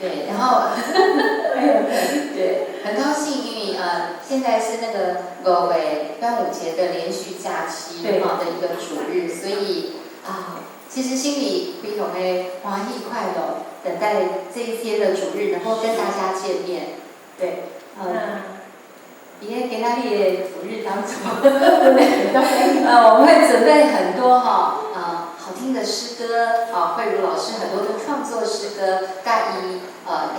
对，然后对，很高兴，因为现在是那个5月端午节的连续假期的一个主日，所以其实心里非常的欢喜快乐，等待这一天的主日能够跟大家见面。对，今仔日的主日当中，我们会准备很多好听的诗歌，慧茹老师很多的创作诗歌，甲伊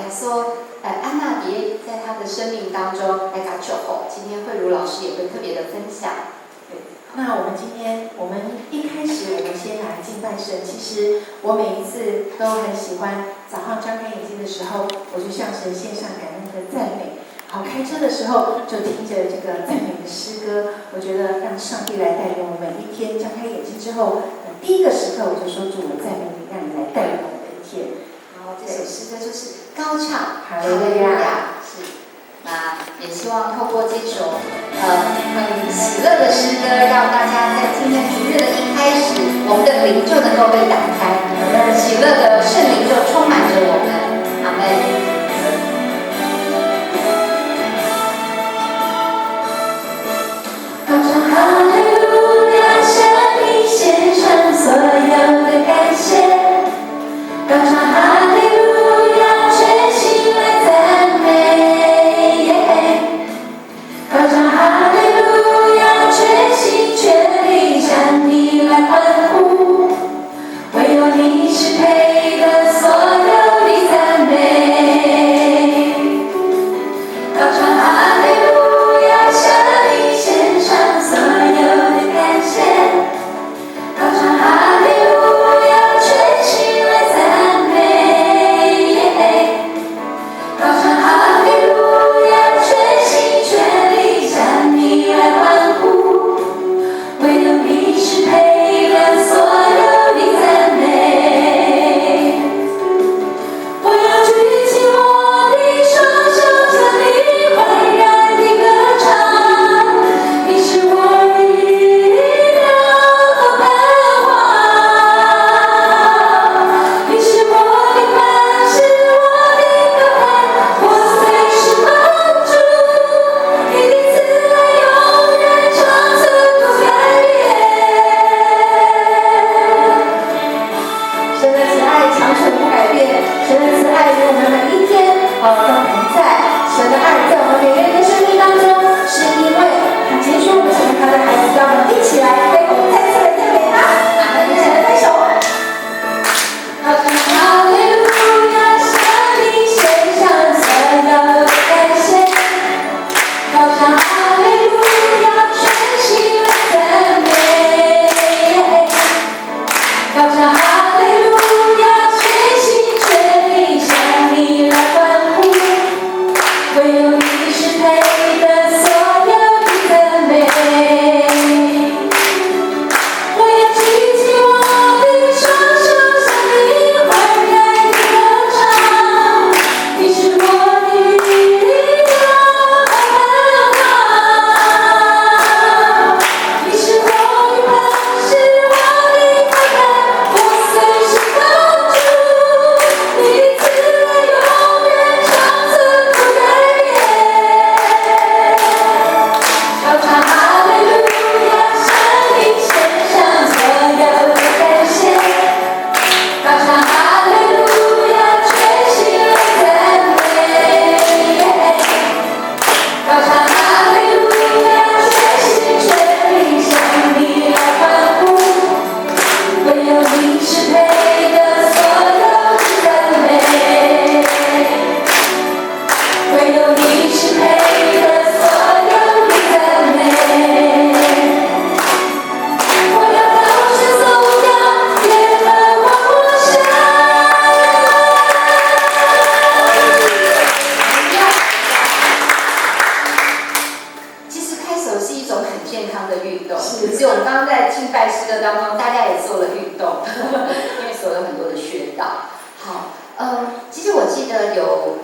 耶稣安娜蝶在她的生命当中来感受后，今天慧茹老师也会特别的分享。对，那我们今天一开始我们先来敬拜神。其实我每一次都很喜欢早上张开眼睛的时候，我就向神献上感恩的赞美。好，开车的时候就听着这个赞美的诗歌，我觉得让上帝来带领我们一天。张开眼睛之后，第一个时刻我就说主，我赞美你，让你来带领我们的一天。然后这首诗歌就是高唱哈利路亚。是，那也希望透过这首很喜乐的诗歌，让大家在今天主日的一开始，我们的灵就能够被打开，喜乐的圣灵就充满着我们。阿们。哈利路亚，向你献上所有的感谢，高唱哈利路亚，全心来赞美，高唱哈利路亚，全心全力向你来欢呼，唯有你是配得所有的赞美，高唱哈利路亚，向你献上所有的感谢，高唱哈利路亚，全心来赞美，高唱哈利路亚，全心全力向你来欢呼，唯有你是配得所有的赞美。我要举起我的双手，向你欢然的歌唱，你是我的力量和盼望，你是我的磐石，我的高台，我随时帮助，你的慈爱永远长存不改变。神的慈爱长存不改变，神的慈爱与我们每一天都同在。神的爱在我们每个人的生命当中，是因为他接受我们成为他的孩子，让我们一起来为我们再次来赞美他。一起来拍手。高唱哈利路亚，向你献上所有的感谢，高唱哈利路亚，全心来赞美，高唱哈利路亚，全心全力向你来欢呼，唯有你是配得所有的赞美。我要举起我的双手，向你欢然的歌唱，你是我的力量和盼望，你是我的磐石，我的高台，我随时帮助，你的慈爱永远长存不改变。高唱哈利路亚，向你献上所有的感谢，高唱哈利路亚，全心来赞美，高唱哈利路亚，全心全力向你来欢呼，唯有你是配得所有的赞美，唯有你是配得所有的赞美。我要高声颂扬耶和华我神。其实开手是一种很健康的运动，是可是我们刚刚在敬拜诗歌当中，大家也做了运动，因为所有很多的宣导。好，其实我记得有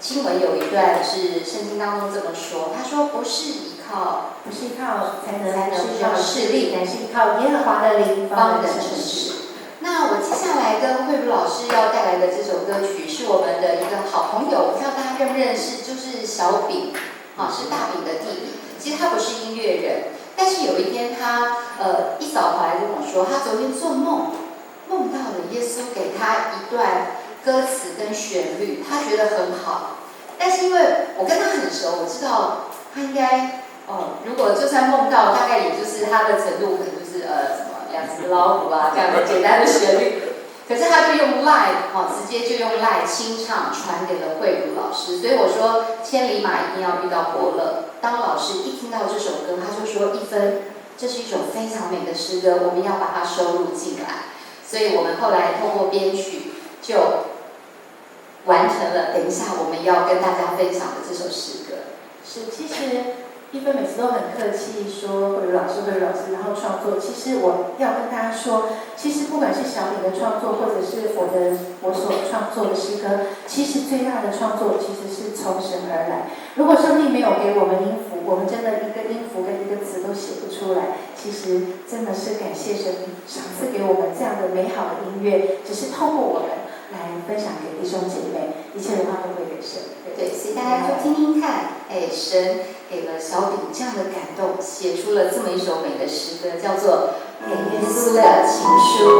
经文有一段是圣经当中这么说，他说不是依靠不是依靠才能，才能是依靠势力乃是依靠耶和华的灵方能成方能成事。事。那我接下来跟慧茹老师要带来的这首歌曲是我们的不认识，就是小饼，是大饼的弟弟。其实他不是音乐人，但是有一天他一早回来跟我说，他昨天做梦到了耶稣给他一段歌词跟旋律，他觉得很好。但是因为我跟他很熟，我知道他应该如果就算梦到，大概也就是他的程度可能就是什么2只老虎啊这样的简单的旋律。可是他就用 Line 直接就用 Line 清唱传给了慧茹老师，所以我说千里马一定要遇到伯乐。当老师一听到这首歌，他就说1分，这是一首非常美的诗歌，我们要把它收录进来。所以我们后来透过编曲就完成了等一下我们要跟大家分享的这首诗歌。是，其实1分每次都很客气说慧茹老师，然后创作。其实我要跟大家说，其实不管是小饼的创作，或者是我所创作的诗歌，其实最大的创作其实是从神而来。如果上帝没有给我们音符，我们真的一个音符跟一个词都写不出来。其实真的是感谢神赏赐给我们这样的美好的音乐，只是透过我们来分享给弟兄姐妹，一切的话都会给神。对，所以大家就听听看，神给了小饼这样的感动，写出了这么一首美的诗歌，叫做《给耶稣的情书》。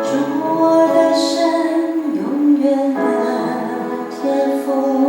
主我的神，永远的天父。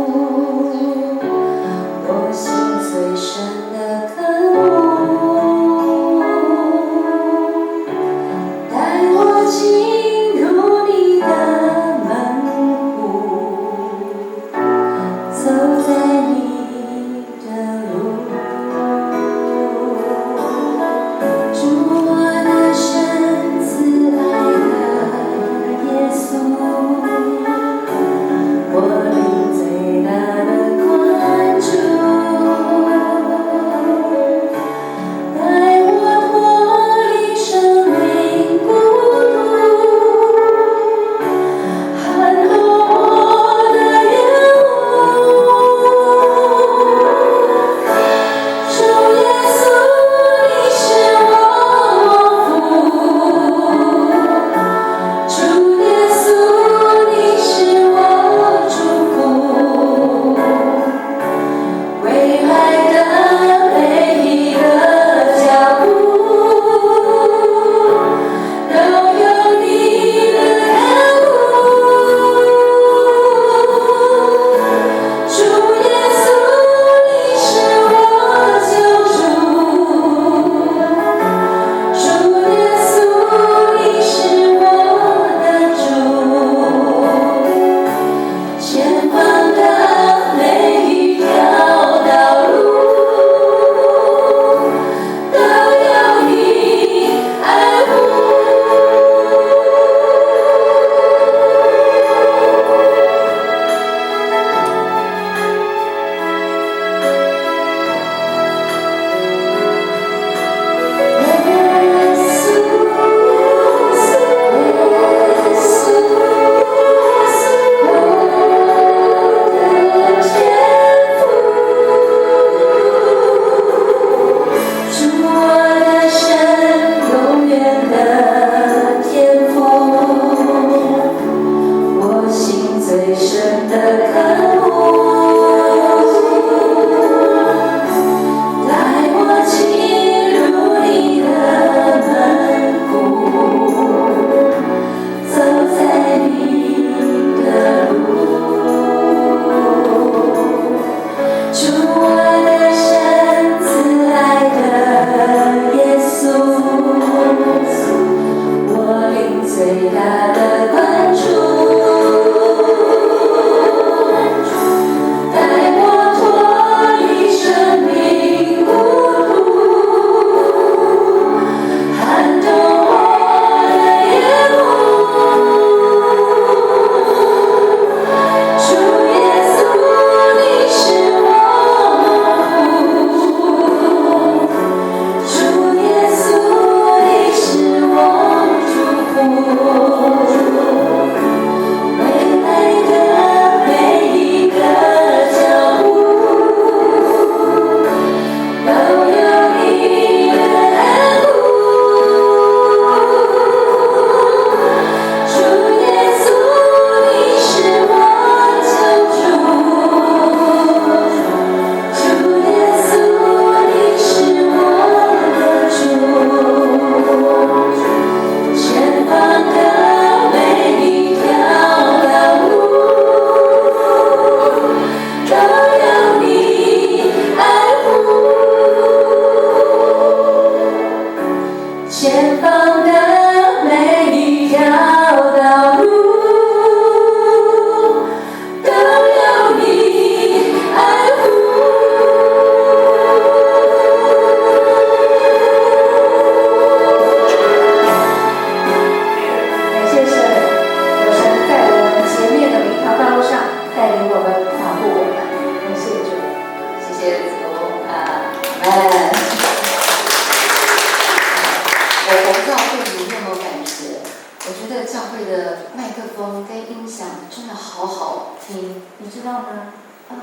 我不知道慧茹你有没有感觉？我觉得教会的麦克风跟音响真的好好听，你知道吗？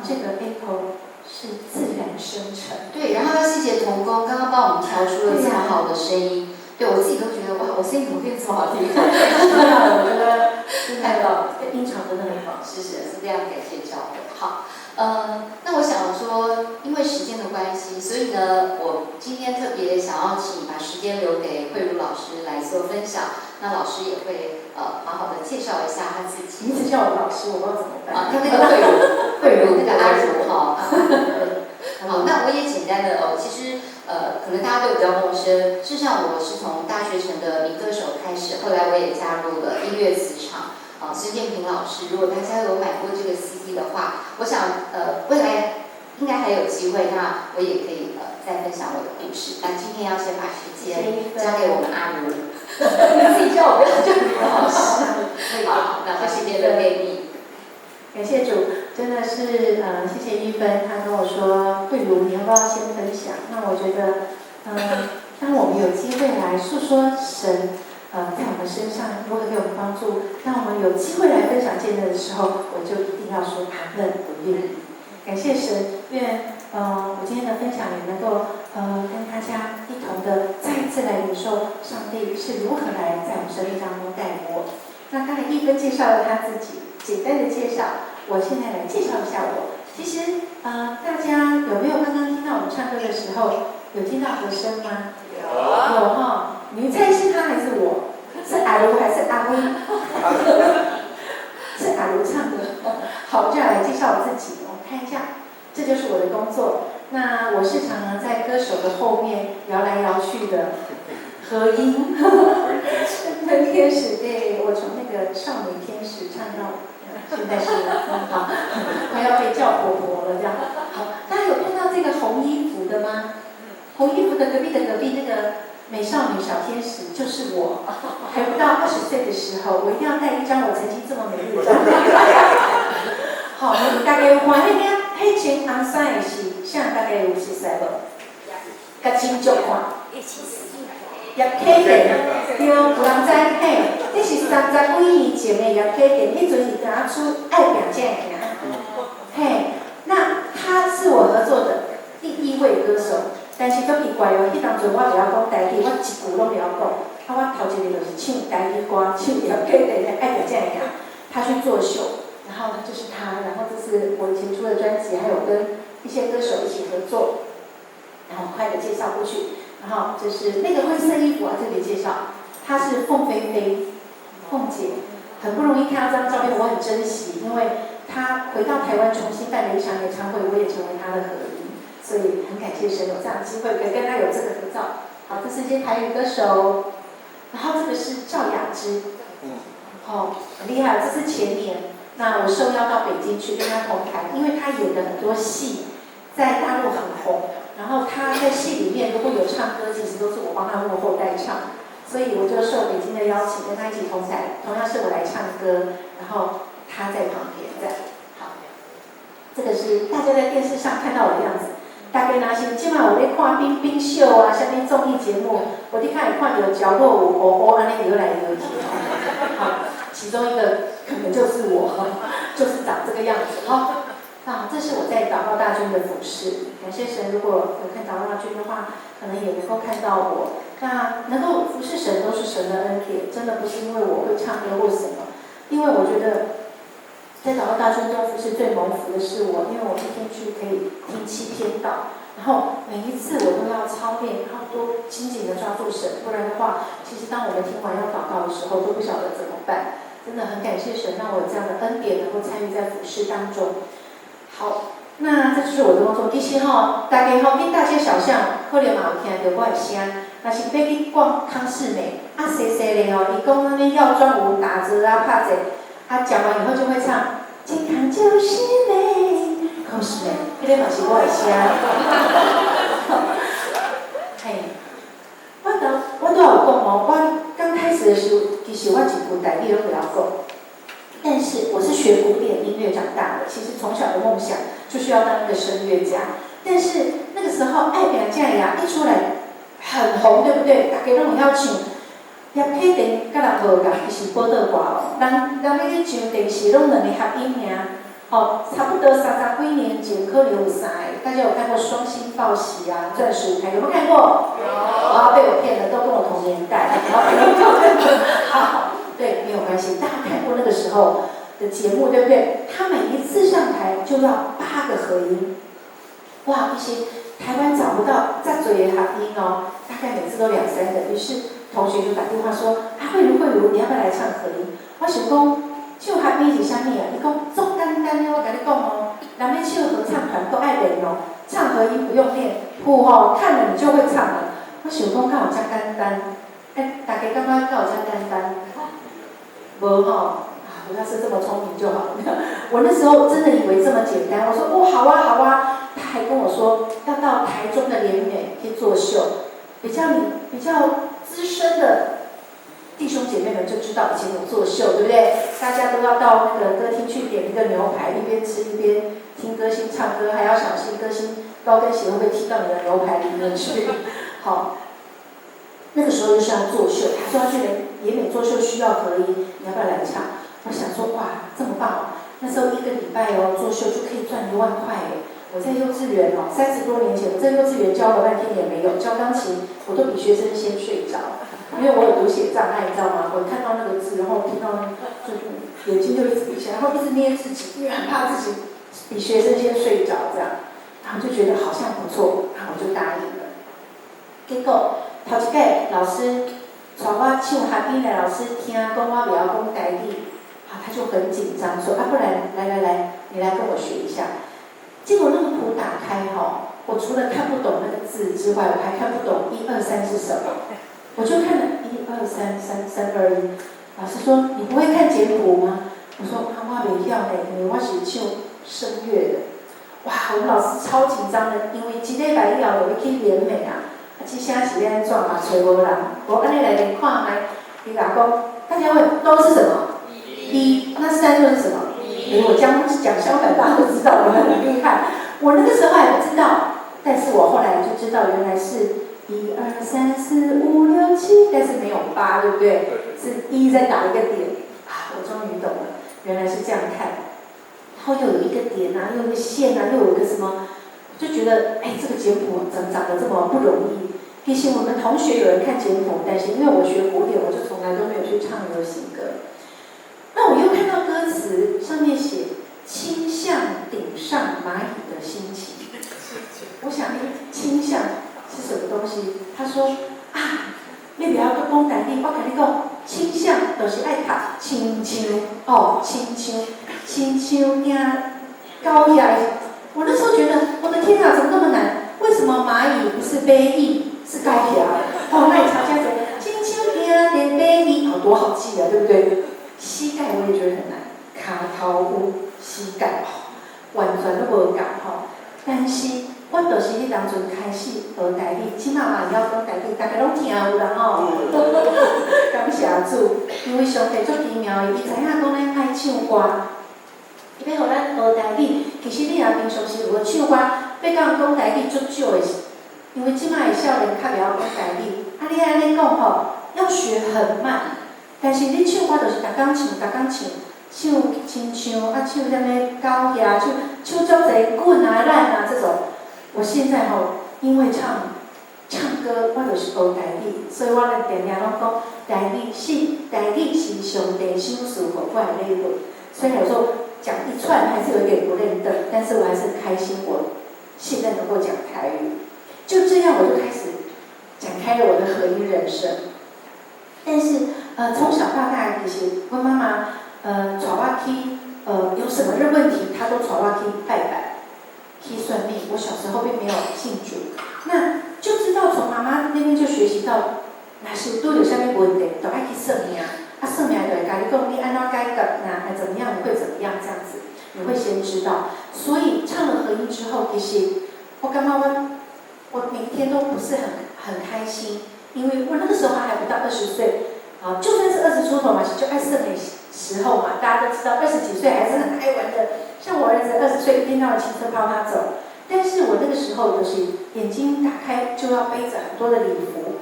这个 echo 是自然生成。对，然后要谢谢童工刚刚帮我们调出了这么好的声音。对我自己都觉得哇，我声音怎么变这么好听？我觉得太棒了，音场真的很好。是非常感谢教会。好，那我想说，因为时间的关系，所以呢，我今天特别想要请把时间留给慧茹老师来做分享。那老师也会好好的介绍一下他自己。你一直叫我老师，我不知道怎么办。他那个慧茹那个阿茹哈。好，那我也简单的其实可能大家都比较陌生。事实上，我是从大学城的民歌手开始，后来我也加入了音乐磁场。施建平老师，如果大家有买过这个 CD 的话，我想未来应该还有机会，那我也可以再分享我的故事。那今天要先把时间交给我们阿茹，你自己叫我不要叫你老师。好，那时间留给你。感谢主，真的是谢谢玉芬，她跟我说慧茹，你要不要先分享？那我觉得当我们有机会来诉说神在我们身上如何给我们帮助，当我们有机会来分享见证的时候，我就一定要说阿们，我愿意。感谢神，愿我今天的分享也能够跟大家一同的再一次来领受上帝是如何来在我们生命当中带领我。那刚才玉芬介绍了她自己，简单的介绍，我现在来介绍一下我。其实大家有没有刚刚听到我们唱歌的时候有听到和声吗？有哈。你们猜是他还是我？是阿茹还是阿威？是阿茹唱的。好，我就要来介绍我自己。我们看一下，这就是我的工作。那我是常常在歌手的后面摇来摇去的和音，跟天使。对，我从那个少女天使唱到现在是好，快要被叫婆婆了这样。好，大家有看到这个红衣服的吗？红衣服的隔壁那个美少女小天使就是我，还不到20岁的时候，我一定要带一张我曾经这么美丽的照片。好，你大概有看那个黑裙红衫的是，像大概有熟悉无？甲真足看。叶启田，对，有人知嘿，这是30几年前的叶启田，迄阵是刚出爱拼才会赢。嘿，那他是我合作的第一位歌手。但是足奇怪哦，迄当阵我就要讲台语，我一句拢袂晓讲。我头一个就是唱台语歌，唱了给人家爱的这样，他去作秀，然后就是他，然后这是我以前出的专辑，还有跟一些歌手一起合作，然后很快的介绍过去。然后就是那个灰色衣服啊，特别介绍，她是凤飞飞，凤姐，很不容易看到这张照片，我很珍惜，因为她回到台湾重新办了一场演唱会，我也成为她的合音。所以很感谢神有这样的机会可以跟他有这个合照。好，这是一些台语歌手，然后这个是赵雅芝，很厉害。这是前年，那我受邀到北京去跟他同台，因为他演的很多戏在大陆很红，然后他在戏里面如果有唱歌，其实都是我帮他幕后代唱，所以我就受北京的邀请跟他一起同台，同样是我来唱歌，然后他在旁边这样。好，这个是大家在电视上看到我的样子。大概若是即摆有咧看冰冰秀啊，啥物综艺节目，我哋看会看到角落有乌乌安尼游来游去。好，其中一个可能就是我，就是长这个样子。好，这是我在祷告大军的服事。感谢神，如果有看祷告大军的话，可能也能够看到我。那能够服事神都是神的恩典，真的不是因为我会唱歌或什么，因为我觉得。在祷告大军中服事最蒙福的是我，因为我一天去可以听7篇道，然后每一次我都要操练，然后都紧紧的抓住神，不然的话，其实当我们听完要祷告的时候，都不晓得怎么办。真的很感谢神，让我有这样的恩典，能够参与在服事当中。好，那这就是我的工作。其实大家你大街小巷可能嘛有听到我的声，若是要去逛康士美，细细的伊讲那边药妆有打折啊、拍折。讲完以后就会唱健康就是美，可是美，迄个嘛是我的声。嘿，我都有讲我刚开始的时候，其实我一句台语都不晓讲，但是我是学古典音乐长大的，其实从小的梦想就是要当一个声乐家，但是那个时时候爱拼才呀一出来很红，对不对？大家拢会晓唱。叶启田甲人无共，伊是报道歌哦。人要去唱电视，拢两个合音尔。哦，差不多30几年前，可能有3个。大家有看过《双星报喜》啊，《钻石舞台》有没有看过？有。被我骗了，都跟我同年代。好，对，没有关系。大家看过那个时候的节目，对不对？他每一次上台就要8个合音。哇，一些台湾找不到这多的合音哦，大概每次都2、3个。于是同学就打电话说：“啊，慧茹，你要不要来唱合音？”我想讲，唱合音是啥物啊？伊讲足简单的，我跟你讲哦，人要唱合唱团都爱练哦，唱合音不用练，谱吼看了你就会唱了。我想讲，敢有遮简单？大家感觉敢有遮简单？无吼。我要是这么聪明就好。我那时候真的以为这么简单。我说哦，好啊，好啊。他还跟我说要到台中的联美去作秀，比较资深的弟兄姐妹们就知道以前有作秀，对不对？大家都要到那个歌厅去点一个牛排，一边吃一边听歌星唱歌，还要小心歌星高跟鞋会不会踢到你的牛排里面去。好，那个时候就是要作秀，他说要去联美作秀需要合音，你要不要来唱？我想说哇，这么棒哦！那时候1个礼拜哦作秀就可以赚1万块耶！我在幼稚园哦，30多年前，我在幼稚园教了半天也没有，教钢琴我都比学生先睡着，因为我有读写障碍，你知道吗？我看到那个字，然后听到就眼睛就一直闭起来，然后一直捏自己，因为很怕自己比学生先睡着这样，然后就觉得好像不错，然后我就答应了。结果头一届老师带我唱合音的老师听讲我袂晓讲台语。他就很紧张，说：“啊，不然来，你来跟我学一下。”结果那个谱打开哈，我除了看不懂那个字之外，我还看不懂1、2、3是什么。我就看了1、2、3、3、3、2、1。老师说：“你不会看简谱吗？”我说：“啊，我袂晓呢，因为我是唱声乐的。”哇，我们老师超紧张的，因为1礼拜以后就要去联美啊，这声是要安怎嘛？找无人，我安尼来连看卖，伊甲讲，大家问都是什么？1，那3又是什么？我讲相反，大家都知道，我们很厉害。我那个时候还不知道，但是我后来就知道，原来是1、2、3、4、5、6、7，但是没有8，对不对？是1再打一个点啊！我终于懂了，原来是这样看。然后又有一个点啊，又有一个线啊，又有一个什么，就觉得哎，这个简谱怎么长得这么不容易？其实我们同学有人看简谱，但是因为我学古典，我就从来都没有去唱流行歌。那我又看到歌词上面写“倾向顶上蚂蚁的心情”，我想倾向是什么东西？他说啊，你不要讲台语，我跟你讲，倾向就是爱读亲像哦，亲像惊高雅。我那时候觉得，我的天啊，怎么那么难？为什么蚂蚁不是悲蚁，是高雅？哦，那你查一下谁？亲像惊悲蚁，好多好记啊，对不对？膝盖我也觉得很难，骹头有膝盖完全都无共吼。但是我就是迄当阵开始学台语，即马嘛要讲台语，大家拢听有人吼。感谢主，因为上帝足奇妙的，伊知影讲咱爱唱歌，伊要互咱学台语。其实你若平常时有唱歌，要甲人讲台语足少的，因为即马的少年较袂晓讲台语。啊，你安尼讲吼，要学很慢。但是你唱歌就是逐工唱，唱亲像啊，唱啥物高雅，唱足侪滚啊、烂啊这种。我现在因为唱歌，我就是学台语，所以我咧定定拢讲台语是上帝赏赐互我的礼物。虽然有时候讲一串还是有点不认得，但是我还是很开心，我现在能够讲台语。就这样，我就开始展开了我的合音人生。但是从小到大，其实我妈妈带我去有什么问题，她都带我去拜拜，去算命。我小时候并没有信主，那就知道从妈妈那边就学习到，若是都有啥物问题，就爱去算命。算命就会甲你讲，你安怎改革，那怎么样，你会怎么样这样子，你会先知道。所以唱了合音之后，其实我感觉我每一天都不是很开心。因为我那个时候还不到20岁，就算是20出头嘛，就爱剩的时候嘛，大家都知道20几岁还是很爱玩的。像我儿子20岁一天到晚骑车抛他走，但是我那个时候就是眼睛打开就要背着很多的礼服，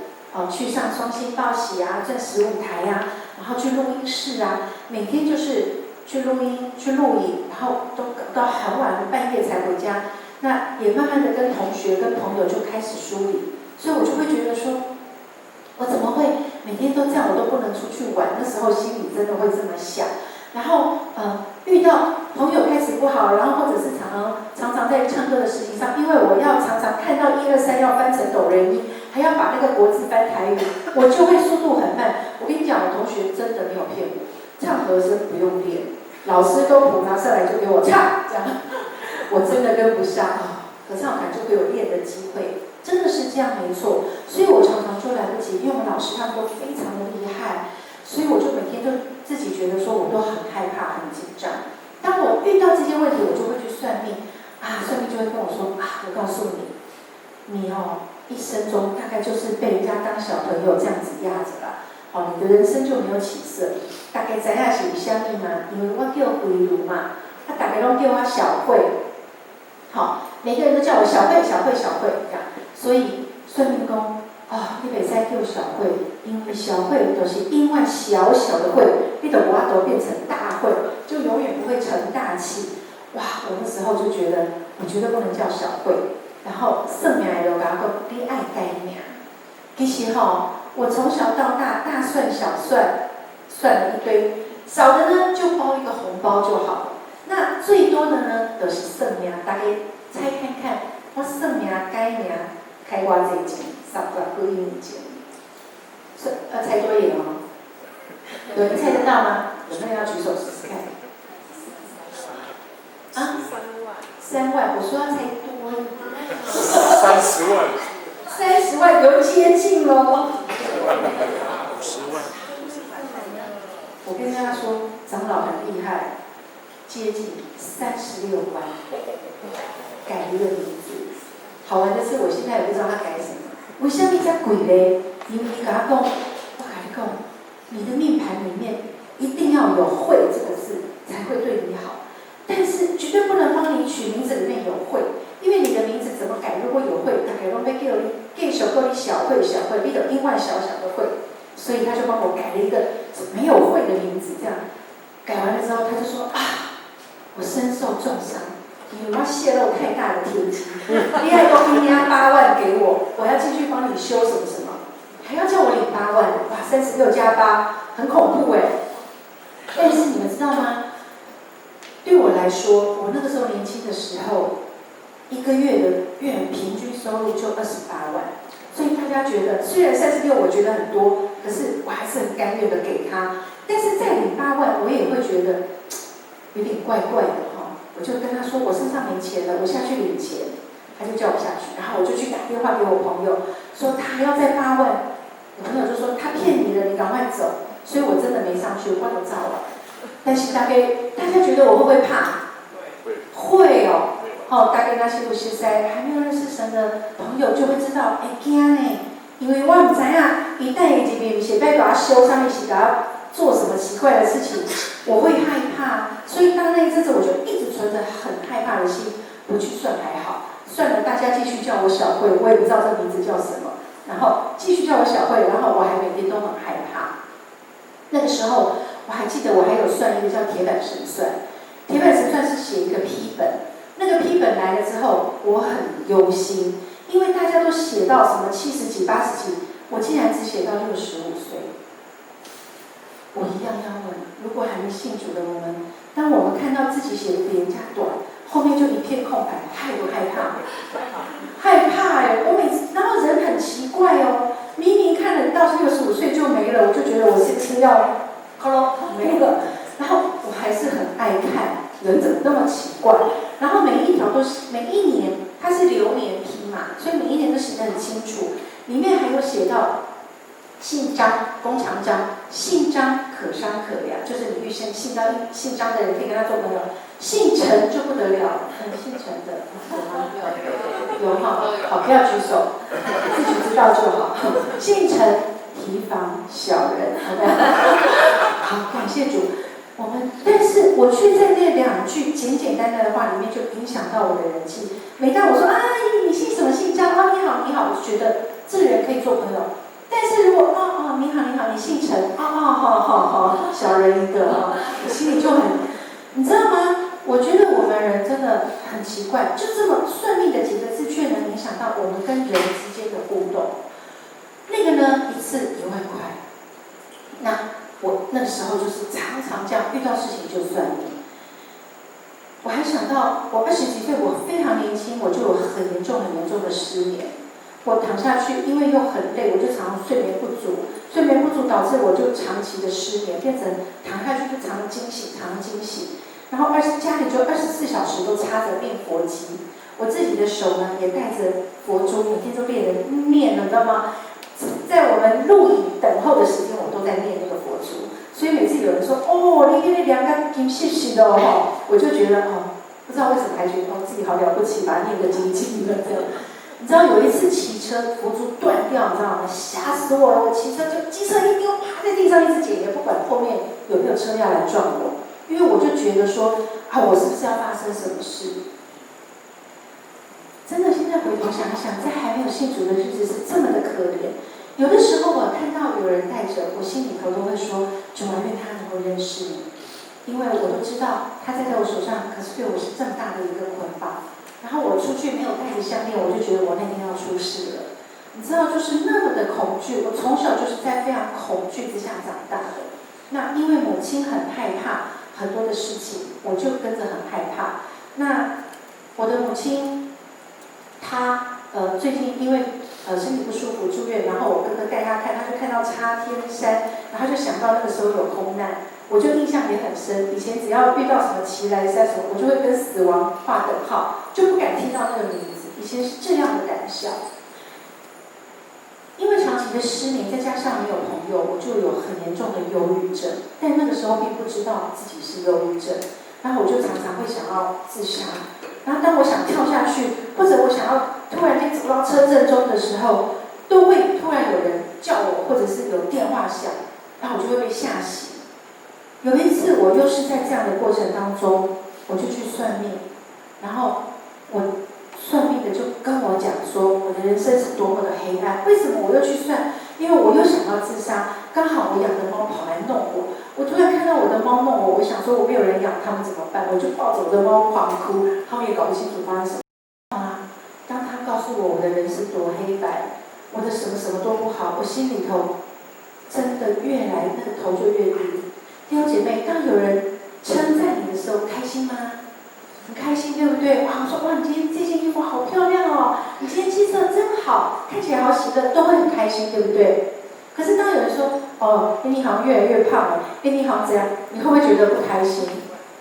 去上双星报喜啊，钻石舞台啊，然后去录音室啊，每天就是去录音、去录影，然后都搞到很晚的半夜才回家。那也慢慢的跟同学、跟朋友就开始疏离，所以我就会觉得说，我怎么会每天都这样，我都不能出去玩？那时候心里真的会这么想。然后遇到朋友开始不好，然后或者是常常在唱歌的事情上，因为我要常常看到1、2、3要翻成哆来咪，还要把那个国字翻台语，我就会速度很慢。我跟你讲，我同学真的没有骗我，唱和声不用练，老师都谱拿上来就给我唱，这样我真的跟不上合唱团就会有练的机会，真的是这样没错。所以我常常就来不及，因为我们老师他们都非常的厉害，所以我就每天就自己觉得说我都很害怕、很紧张。当我遇到这些问题，我就会去算命算命就会跟我说我告诉你，你一生中大概就是被人家当小朋友这样子压着啦，你的人生就没有起色。大概知影是为什么吗？因为我叫慧茹嘛，大家拢叫我小慧，每个人都叫我小慧、小慧、小慧这样。所以算命讲你袂使叫小慧，因为小慧就是因为小小的慧，你就无法度变成大慧，就永远不会成大器。哇！我那时候就觉得，我绝对不能叫小慧。然后算命的就甲我讲，你爱改名。其实我从小到大，大算小算，算了一堆，少的呢就包一个红包就好了。那最多的呢，就是算命。大家猜看看，我算命改名开偌济钱？30几年前。猜多一点有人猜得到吗？有没有要举手试试看？3万，我说要猜多一点。30万。30万有接近喽。50万。我跟大家说，长老很厉害，接近36万，改一个名字。好玩的是，我现在也不知道他改什么。为什么这贵呢？因为你跟他讲，我跟你讲，你的命盘里面一定要有“慧”这个字，才会对你好。但是绝对不能帮你取名字里面有“慧”，因为你的名字怎么改，如果有“慧”，大家都会叫你继续叫你小慧小慧，你就另外小小的“慧”，所以他就帮我改了一个没有“慧”的名字。这样改完了之后，他就说我深受重伤。因为我泄露太大的天机，你还说你押8万给我，我要继续帮你修什么什么，还要叫我领8万，哇，36加8，很恐怖哎。但是你们知道吗？对我来说，我那个时候年轻的时候，一个月的月平均收入就28万，所以大家觉得虽然36我觉得很多，可是我还是很甘愿的给他。但是再领8万，我也会觉得有点怪怪的我就跟他说我身上没钱了，我下去领钱。他就叫我下去，然后我就去打电话给我朋友，说他还要再8万。我朋友就说他骗你了，你赶快走。所以我真的没上去，我快都走了。但是大家觉得我会不会怕？会大概那些有些还没有认识神的朋友就会知道，惊呢，因为我唔知伊等下一面是要给他修上面是给他做什么奇怪的事情，我会害怕。所以当那一阵子我就一直存着很害怕的心，不去算还好，算了，大家继续叫我小慧，我也不知道这名字叫什么，然后继续叫我小慧，然后我还每天都很害怕。那个时候我还记得我还有算一个叫铁板神算，铁板神算是写一个批本，那个批本来了之后，我很忧心，因为大家都写到什么70几、80几，我竟然只写到65岁。我一样要问，如果还没信主的我们，当我们看到自己写的比人家短，后面就一片空白，害不害怕？害怕我每次，然后人很奇怪明明看得到65岁就没了，我就觉得我是不是要没了？然后我还是很爱看，人怎么那么奇怪？然后每一条都是每一年，它是流年批嘛，所以每一年都写得很清楚，里面还有写到姓张，弓长张，姓张可商可量，就是你遇姓张的人可以跟他做朋友。姓陈就不得了，姓陈的有吗？有好，不要举手，自己知道就好。姓陈提防小人，好，感谢主。但是我却在那2句简简单单的话里面就影响到我的人际。每当我说阿姨你姓什么姓张啊你好你好，我就觉得这个人可以做朋友。但是如果你好你好你姓陈好小人一个我心里就很，你知道吗？我觉得我们人真的很奇怪，就这么算命的几个字，却能影响到我们跟人之间的互动。那个呢，一次1万块。那我那个时候就是常常这样，遇到事情就算命。我还想到，我20几岁，我非常年轻，我就有很严重的失眠。我躺下去，因为又很累，我就常常睡眠不足。睡眠不足导致我就长期的失眠，变成躺下去就常常惊醒。然后家里就24小时都插着念佛机，我自己的手呢也带着佛珠，每天都练了，你知道吗？在我们录影等候的时间，我都在念那个佛珠。所以每次有人说你那2个金细细的我就觉得不知道为什么还觉得自己好了不起，把它念个精进的这样。你知道有一次骑车佛珠断掉，你知道吗？吓死我了！我骑车就机车一丢，趴在地上一直捡，也不管后面有没有车要来撞我。因为我就觉得说我是不是要发生什么事？真的，现在回头想想，在还没有信主的日子是这么的可怜。有的时候我看到有人带着，我心里头都会说：主啊，愿他能够认识你，因为我都知道他在我手上，可是对我是这么大的一个捆绑。然后我出去没有带着项链，我就觉得我那天要出事了。你知道，就是那么的恐惧。我从小就是在非常恐惧之下长大的。那因为母亲很害怕很多的事情，我就跟着很害怕。那我的母亲，她最近因为身体不舒服住院，然后我哥哥带她看，她就看到插天山，然后就想到那个时候有空难，我就印象也很深。以前只要遇到什么奇来山什么，我就会跟死亡划等号，就不敢听到那个名字。以前是这样的胆小。因为长期的失眠，再加上没有朋友，我就有很严重的忧郁症。但那个时候并不知道自己是忧郁症，然后我就常常会想要自杀。然后当我想跳下去，或者我想要突然间走到车阵中的时候，都会突然有人叫我，或者是有电话响，然后我就会被吓醒。有一次，我又是在这样的过程当中，我就去算命，然后我算命的就跟我讲说，我的人生是多么的黑暗。为什么我又去算？因为我又想要自杀，刚好我养的猫跑来弄我。我突然看到我的猫弄我，我想说我没有人养它们怎么办？我就抱着我的猫狂哭，他们也搞不清楚发生什么。当他告诉我我的人是多黑白，我的什么什么都不好，我心里头真的越来那个头就越低。弟兄姐妹，当有人称赞你的时候，开心吗？很开心，对不对？我说你今天这件衣服好漂亮哦，你今天气色真好，看起来好喜乐，都会很开心，对不对？可是当有人说你好像越来越胖了，你好像怎样，你会不会觉得不开心？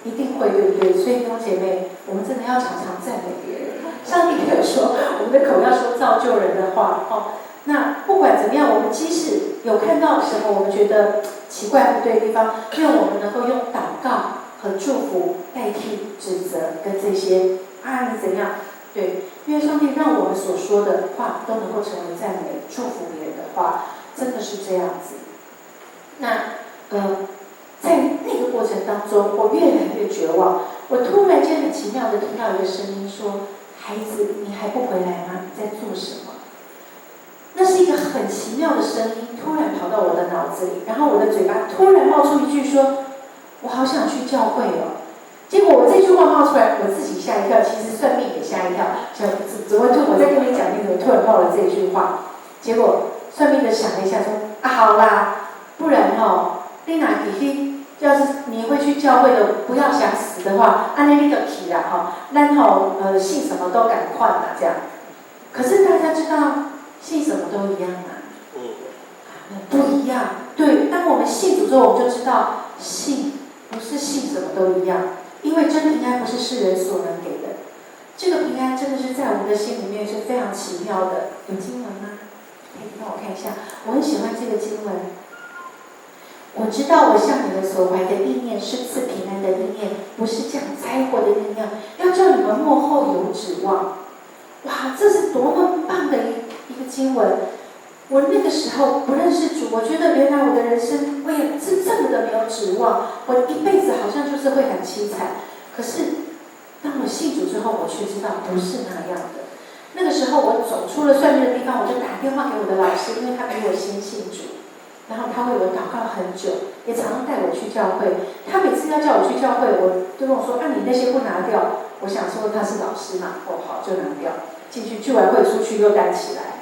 一定会，对不对？所以弟兄姐妹，我们真的要常常赞美别人。上帝有说，我们的口要说造就人的话那不管怎么样，我们即使有看到什么我们觉得奇怪不对的地方，愿我们能够用祷告和祝福代替指责跟这些你怎样？对，因为上帝让我们所说的话都能够成为赞美、祝福别人的话，真的是这样子。那在那个过程当中，我越来越绝望。我突然间很奇妙的听到一个声音说：“孩子，你还不回来吗？你在做什么？”那是一个很奇妙的声音，突然跑到我的脑子里，然后我的嘴巴突然冒出一句说：“我好想去教会哦。”结果我这句话冒出来，我自己吓一跳，其实算命也吓一跳，想怎么我在跟你讲，你怎么突然冒了这句话？结果算命的想了一下说：“好啦，不然你哪去？要是你会去教会的，不要想死的话，按那个去啦咱信什么都赶快啦这样。可是大家知道，信什么都一样不一样。对，当我们信主之后，我们就知道信不是信什么都一样，因为真平安不是世人所能给的。这个平安真的是在我们的心里面是非常奇妙的。有经文吗？可以帮我看一下，我很喜欢这个经文。我知道我向你们所怀的意念是赐平安的意念，不是降灾祸的意念，要叫你们末后有指望。哇，这是多么棒的一个经文！我那个时候不认识主，我觉得原来我的人生我也是这么的没有指望，我一辈子好像就是会很凄惨。可是当我信主之后，我却知道不是那样的。那个时候我走出了算命的地方，我就打电话给我的老师，因为他比我先信主，然后他为我祷告很久，也常常带我去教会。他每次要叫我去教会，我就跟我说：“你那些不拿掉。”我想说他是老师嘛，好就拿掉。进去聚完会出去又带起来。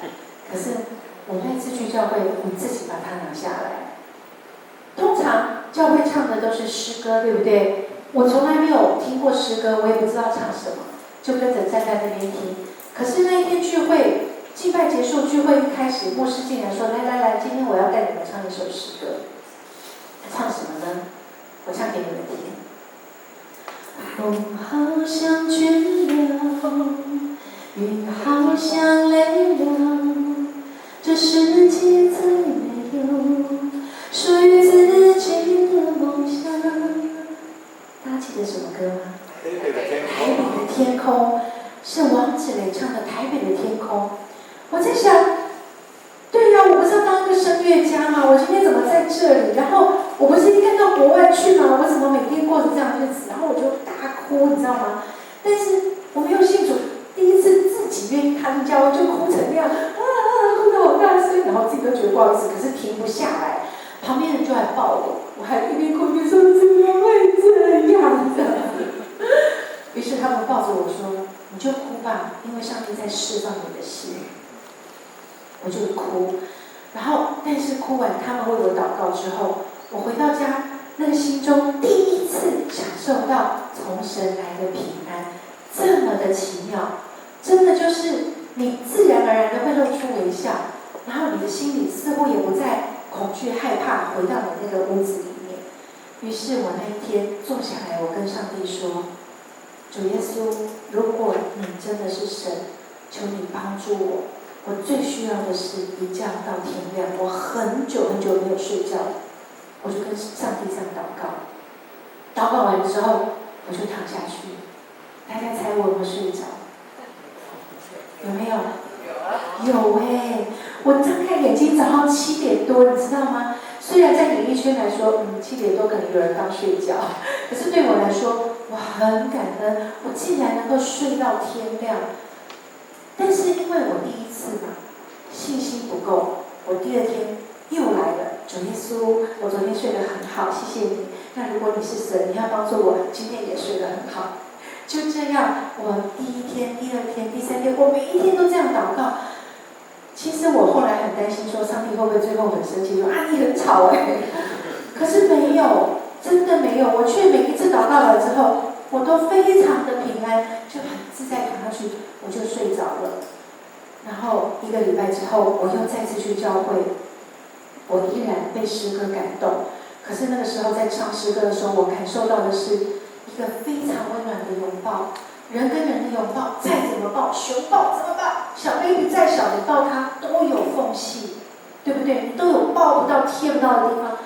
可是我那一次去教会，我自己把它拿下来。通常教会唱的都是诗歌，对不对？我从来没有听过诗歌，我也不知道唱什么，就跟着站在那边听。可是那一天聚会，敬拜结束，聚会一开始，牧师进来说：“来，今天我要带你们唱一首诗歌。”唱什么呢？我唱给你们听。风好像倦了，雨好像累了，这世界再没有属于自己的梦想。大家记得什么歌吗？台北的天台北的天空，是王芷蕾唱的《台北的天空》。我在想，对呀，我不是要当一个声乐家吗？我今天怎么在这里？然后我不是应该到国外去吗？我怎么每天过着这样的日子？然后我就大哭，你知道吗？但是我没有信主，第一次自己愿意踏进教会就哭成那样，哭得好大声，然后自己都觉得不好意思，可是停不下来。旁边人就来抱我，我还一边哭一边说：“怎么会这样？”这样子。于是他们抱着我说：“你就哭吧，因为上帝在释放你的心。”我就哭，然后但是哭完，他们为我祷告之后，我回到家，那个心中第一次享受到从神来的平安，这么的奇妙，真的就是你自然而然的会露出微笑，然后你的心里似乎也不再恐惧害怕，回到你那个屋子里面。于是我那一天坐下来，我跟上帝说：“主耶稣，如果你真的是神，求你帮助我。我最需要的是一觉到天亮，我很久没有睡觉，我就跟上帝这样祷告。祷告完之后，我就躺下去。大家猜我有没有睡着？有没有？有哎！我张开眼睛，早上7点多，你知道吗？虽然在演艺圈来说，7点多可能有人刚睡觉，可是对我来说，我很感恩，我竟然能够睡到天亮。但是因为我第一次嘛，信心不够，我第二天又来了。主耶稣，我昨天睡得很好，谢谢你。那如果你是神，你要帮助我，今天也睡得很好。就这样，我第一天、第二天、第三天，我每一天都这样祷告。其实我后来很担心，说上帝会不会最后很生气，说你很吵可是没有，真的没有。我却每一次祷告完之后，我都非常的平安，就很自在躺下去，我就睡着了。然后1个礼拜之后，我又再次去教会，我依然被诗歌感动。可是那个时候在唱诗歌的时候，我感受到的是一个非常温暖的拥抱。人跟人的拥抱，再怎么抱，熊抱怎么抱？小 baby 再小，你抱它都有缝隙，对不对？你都有抱不到、贴不到的地方。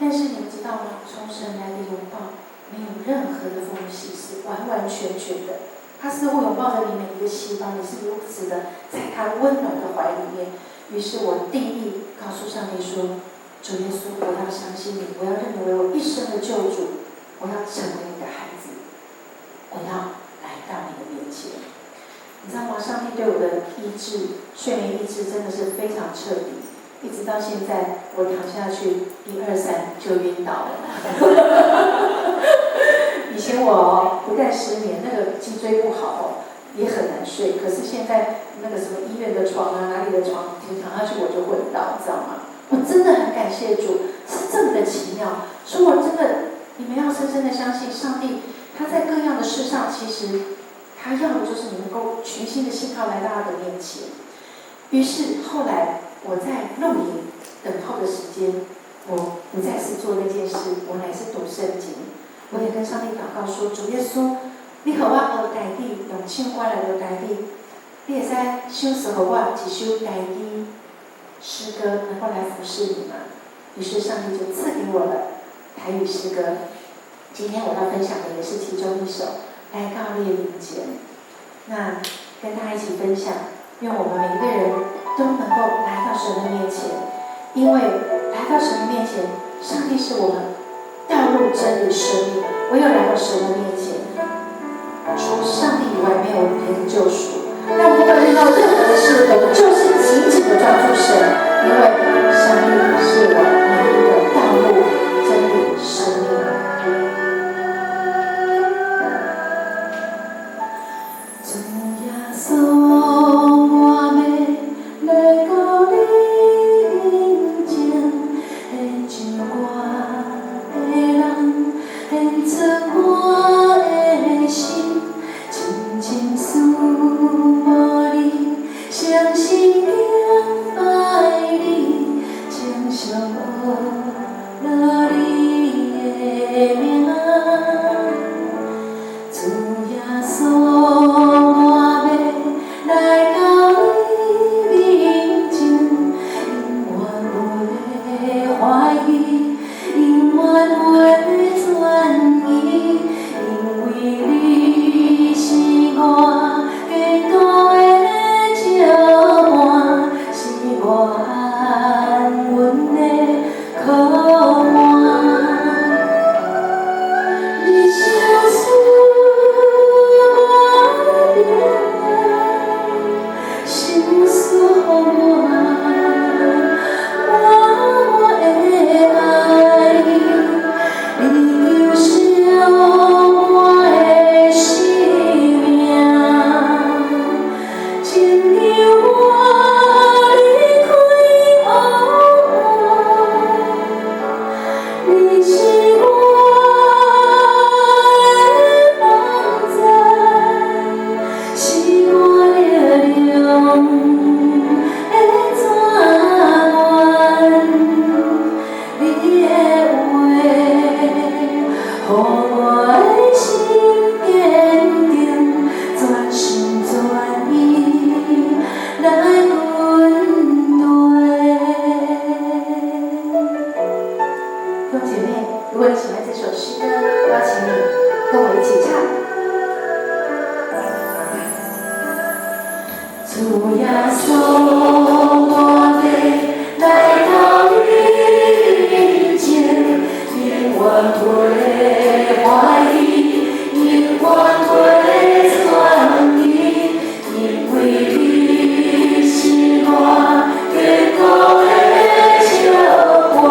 但是你们知道吗？从神来的拥抱，没有任何的缝隙，是完完全全的。他似乎拥抱着你每一个细胞，你是如此的在他温暖的怀里面。于是我定义告诉上帝说：“主耶稣，我要相信你，我要认你为我一生的救主，我要成为你的孩子，我要来到你的面前。”你知道吗？上帝对我的医治、睡眠医治真的是非常彻底，一直到现在，我躺下去1、2、3就晕倒了。以前我不但失眠，那个脊椎不好也很难睡。可是现在那个什么医院的床啊，哪里的床，躺下去我就昏倒，你知道吗？我真的很感谢主，是这么的奇妙。所以我真的，你们要深深的相信上帝，他在各样的事上，其实他要的就是你能够全心的信靠来到他的面前。于是后来我在露营等候的时间，我不再是做那件事，我乃是读圣经。我也跟上帝祷告说：“主耶稣，你给我学台语，用唱歌来学台语，你会使赏赐给我一首台语诗歌，能够来服侍你吗？”于是上帝就赐给我了台语诗歌。今天我要分享的也是其中一首《来到列民间》。那跟大家一起分享，愿我们每一个人都能够来到到神的面前，因为来到神的面前，上帝是我们道路、真理、生命。唯有来到神的面前，除上帝以外，没有别的救赎。让我们遇到任何的事，我们就是紧紧的抓住神，因为上帝是我唯一的道路、真理、生命。主耶稣，我要来到你面前，献上我的人，献出我的心，真情思无你，相信敬拜你，情上学了你的名。主耶稣，我要来到你面前，永远袂怀疑，永远袂转移，因为你是我坚固的照伴，是我安稳的靠岸。你相思我的心思我的爱，你救赎我的生命，拯救我离开黑暗，你是我是我力量的泉源，你的话，予我的心坚定，全心全意来跟随。弟兄姐妹，如果你喜欢这首诗歌，邀请你跟我一起唱。主耶稣，我要来到你面前，永远袂怀疑，永远袂转移，因为你是我坚固的照伴，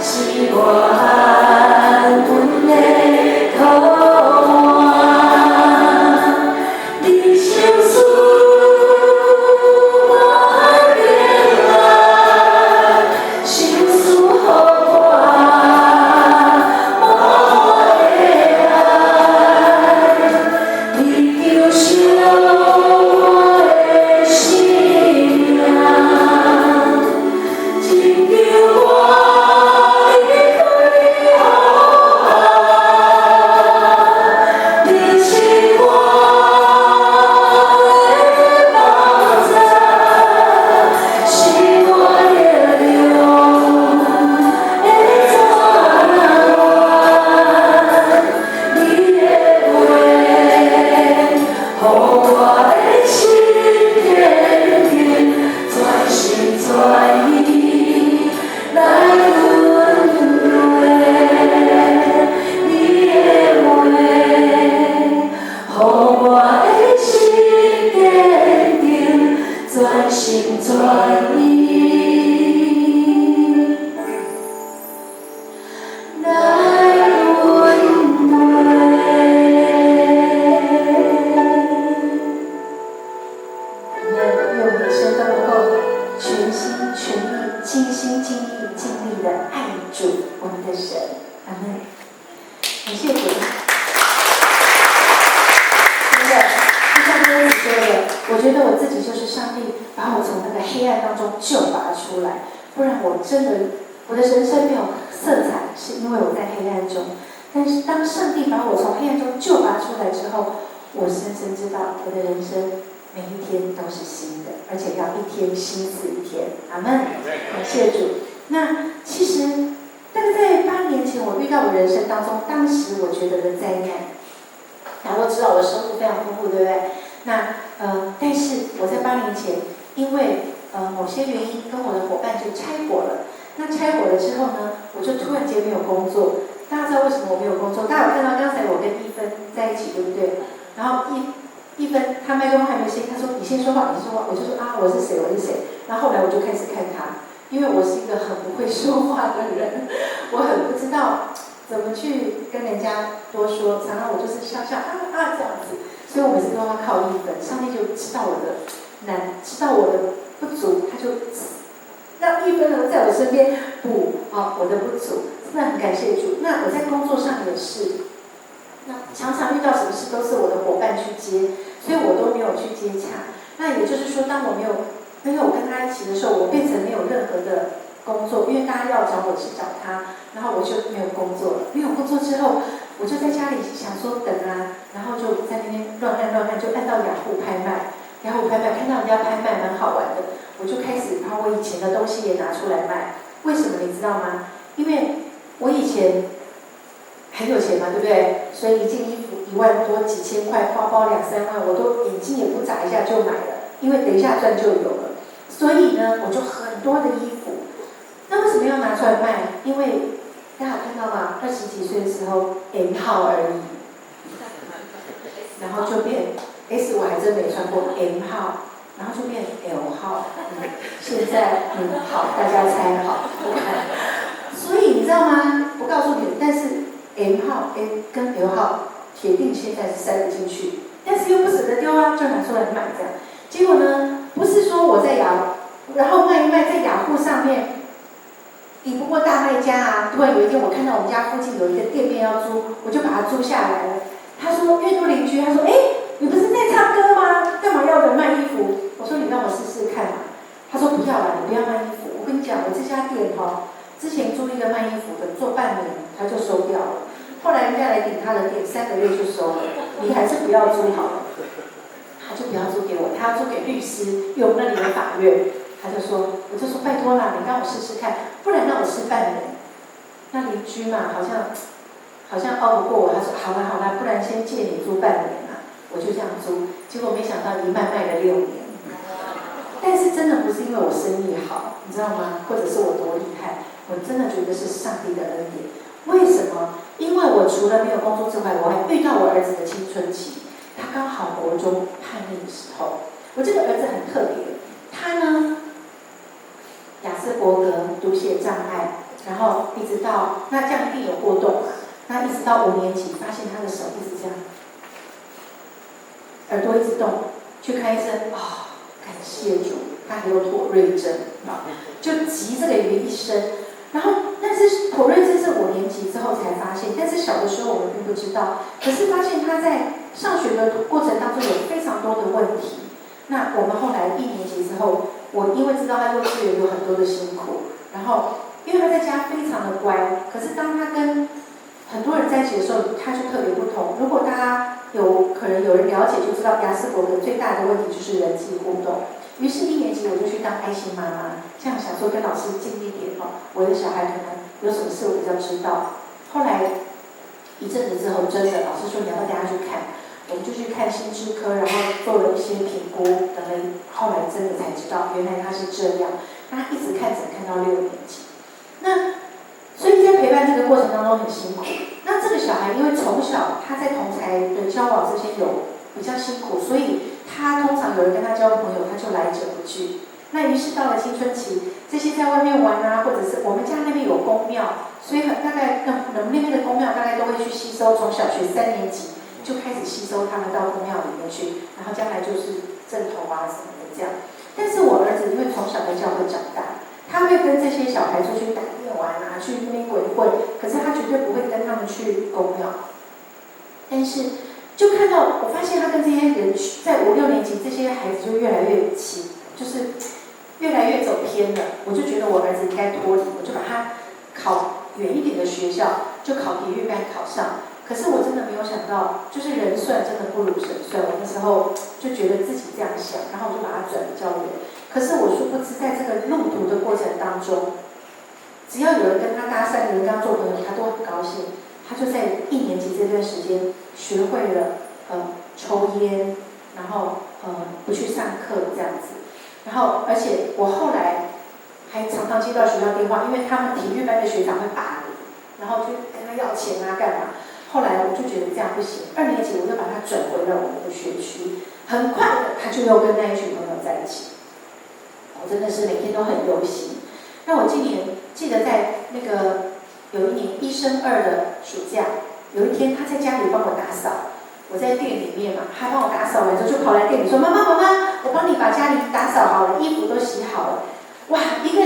是我安稳的靠岸。你相思我的人生没有色彩，是因为我在黑暗中。但是当上帝把我从黑暗中救拔出来之后，我深深知道我的人生每一天都是新的，而且要一天新似一天。阿们，感谢主。那其实大概在8年前，我遇到我人生当中当时我觉得的灾难。大家都知道我的收入非常丰富，对不对？那但是我在8年前，因为某些原因跟我的伙伴就拆伙了。那拆伙了之后呢，我就突然间没有工作。大家知道为什么我没有工作？大家有看到刚才我跟一芬在一起，对不对？然后一芬他麦克风还没先，他说你先说话，你说话，我就说啊我是谁，我是谁。然后后来我就开始看他，因为我是一个很不会说话的人，我很不知道怎么去跟人家多说，常常我就是笑笑这样子。所以我每次都要靠一芬，上帝就知道我的难，知道我的不足，他就让一芬能在我身边补我的不足。真的很感谢主。那我在工作上也是，那常常遇到什么事都是我的伙伴去接，所以我都没有去接洽。那也就是说，当我没有我跟他一起的时候，我变成没有任何的工作，因为大家要找我去找他，然后我就没有工作了。没有工作之后，我就在家里想说等然后就在那边乱按，就按到雅虎拍卖，看到人家拍卖蛮好玩的，我就开始把我以前的东西也拿出来卖。为什么你知道吗？因为我以前很有钱嘛，对不对？所以一件衣服1万多，几千块，包包2、3万，我都眼睛也不眨一下就买了，因为等一下赚就有了。所以呢，我就很多的衣服。那为什么要拿出来卖？因为大家有看到吗？20几岁的时候 M 号而已，然后就变 S， 我还真没穿过 M 号，然后就变 L 号。现在好，大家猜好，不看。所以你知道吗？不告诉你，但是 M 号 跟 L 号铁定现在是塞不进去，但是又不舍得丢就拿出来卖这样。结果呢，不是说我在然后卖一卖，在雅虎上面抵不过大卖家突然有一天我看到我们家附近有一个店面要租，我就把它租下来了。他说，因为都邻居，他说，你不是在唱歌吗？干嘛要人卖衣服？我说你让我试试看嘛。他说不要啦，你不要卖衣服。我跟你讲，我这家店之前租一个卖衣服的，做半年他就收掉了。后来人家来顶他的店，3个月就收了。你还是不要租好了。他就不要租给我，他要租给律师，因为我们那里有法院。我就说拜托啦，你让我试试看，不然让我吃半年。那邻居嘛，好像拗不过我，他说好啦，不然先借你租半年啦。我就这样租，结果没想到一卖了6年。但是真的不是因为我生意好，你知道吗？或者是我多厉害，我真的觉得是上帝的恩典。为什么？因为我除了没有工作之外，我还遇到我儿子的青春期，他刚好国中叛逆的时候。我这个儿子很特别，他呢，亚斯伯格读写障碍，然后一直到那这样一定有过动嘛，那一直到5年级，发现他的手一直这样，耳朵一直动，去看医生感谢主，他还有妥瑞症就急这个于一身。然后，但是妥瑞症是5年级之后才发现，但是小的时候我们并不知道。可是发现他在上学的过程当中有非常多的问题。那我们后来1年级之后，我因为知道他幼稚园有很多的辛苦，然后因为他在家非常的乖，可是当他跟很多人在一起的时候，他就特别不同。如果大家可能有人了解，就知道亚斯伯格最大的问题就是人际互动。于是1年级我就去当爱心妈妈，这样想说跟老师近一点我的小孩可能有什么事我比较知道。后来一阵子之后，真的老师说你要不要带他去看，我们就去看心智科，然后做了一些评估等等，后来真的才知道原来他是这样。那他一直看诊看到6年级，那所以在陪伴这个过程当中很辛苦。那这个小孩因为从小他在同侪的交往之间有比较辛苦，所以他通常有人跟他交朋友，他就来者不拒。那于是到了青春期，这些在外面玩或者是我们家那边有公庙，所以大概我们那边的公庙大概都会去吸收，从小学3年级就开始吸收他们到公庙里面去，然后将来就是正头什么的这样。但是我儿子因为从小在教会长大，他会跟这些小孩出去打电玩去那边鬼混，可是他绝对不会跟他们去公庙。但是就看到，我发现他跟这些人在5、6年级，这些孩子就越来越就是越来越走偏了。我就觉得我儿子应该脱离，我就把他考远一点的学校，就考体育班考上。可是我真的没有想到，就是人算真的不如神算。我那时候就觉得自己这样想，然后我就把他转比较远。可是我殊不知，在这个路途的过程当中，只要有人跟他搭讪，有人跟他做朋友，他都很高兴。他就在1年级这段时间学会了抽烟，然后不去上课这样子。然后而且我后来还常常接到学校电话，因为他们体育班的学长会霸凌，然后就跟他要钱啊干嘛。后来我就觉得这样不行，2年级我就把他转回了我们的学区，很快的他就又跟那一群朋友在一起。我真的是每天都很忧心。那我今年记得在那个有一年1升2的暑假，有一天他在家里帮我打扫，我在店里面嘛，他帮我打扫完之后就跑来店里说：“妈妈，我帮你把家里打扫好了，衣服都洗好了。”哇，一个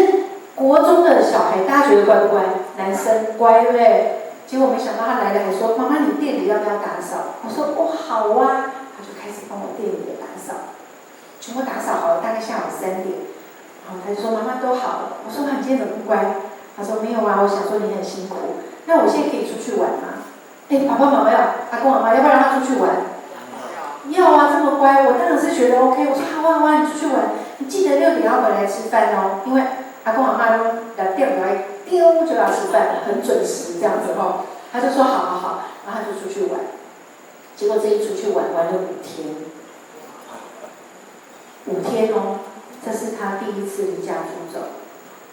国中的小孩，大家觉得乖不乖？男生乖，对不对？结果没想到他来了还说：“妈妈，你店里要不要打扫？”我说：“哦，好啊。”他就开始帮我店里的打扫，全部打扫好了，大概下午3点。然后他就说：“妈妈都好了。”我说：“那你今天怎么不乖？”他说：“没有啊，我想说你很辛苦。那我现在可以出去玩吗？”爸爸妈妈阿公阿妈要不要让他出去玩？要啊，这么乖，我当然是觉得 OK。我说：“好啊，好啊，你出去玩，你记得6点要回来吃饭哦，因为阿公阿妈都来店里来丢就要吃饭，很准时这样子哦。”他就说：“好好好。”然后他就出去玩。结果这一出去玩了5天，5天哦。这是他第一次离家出走，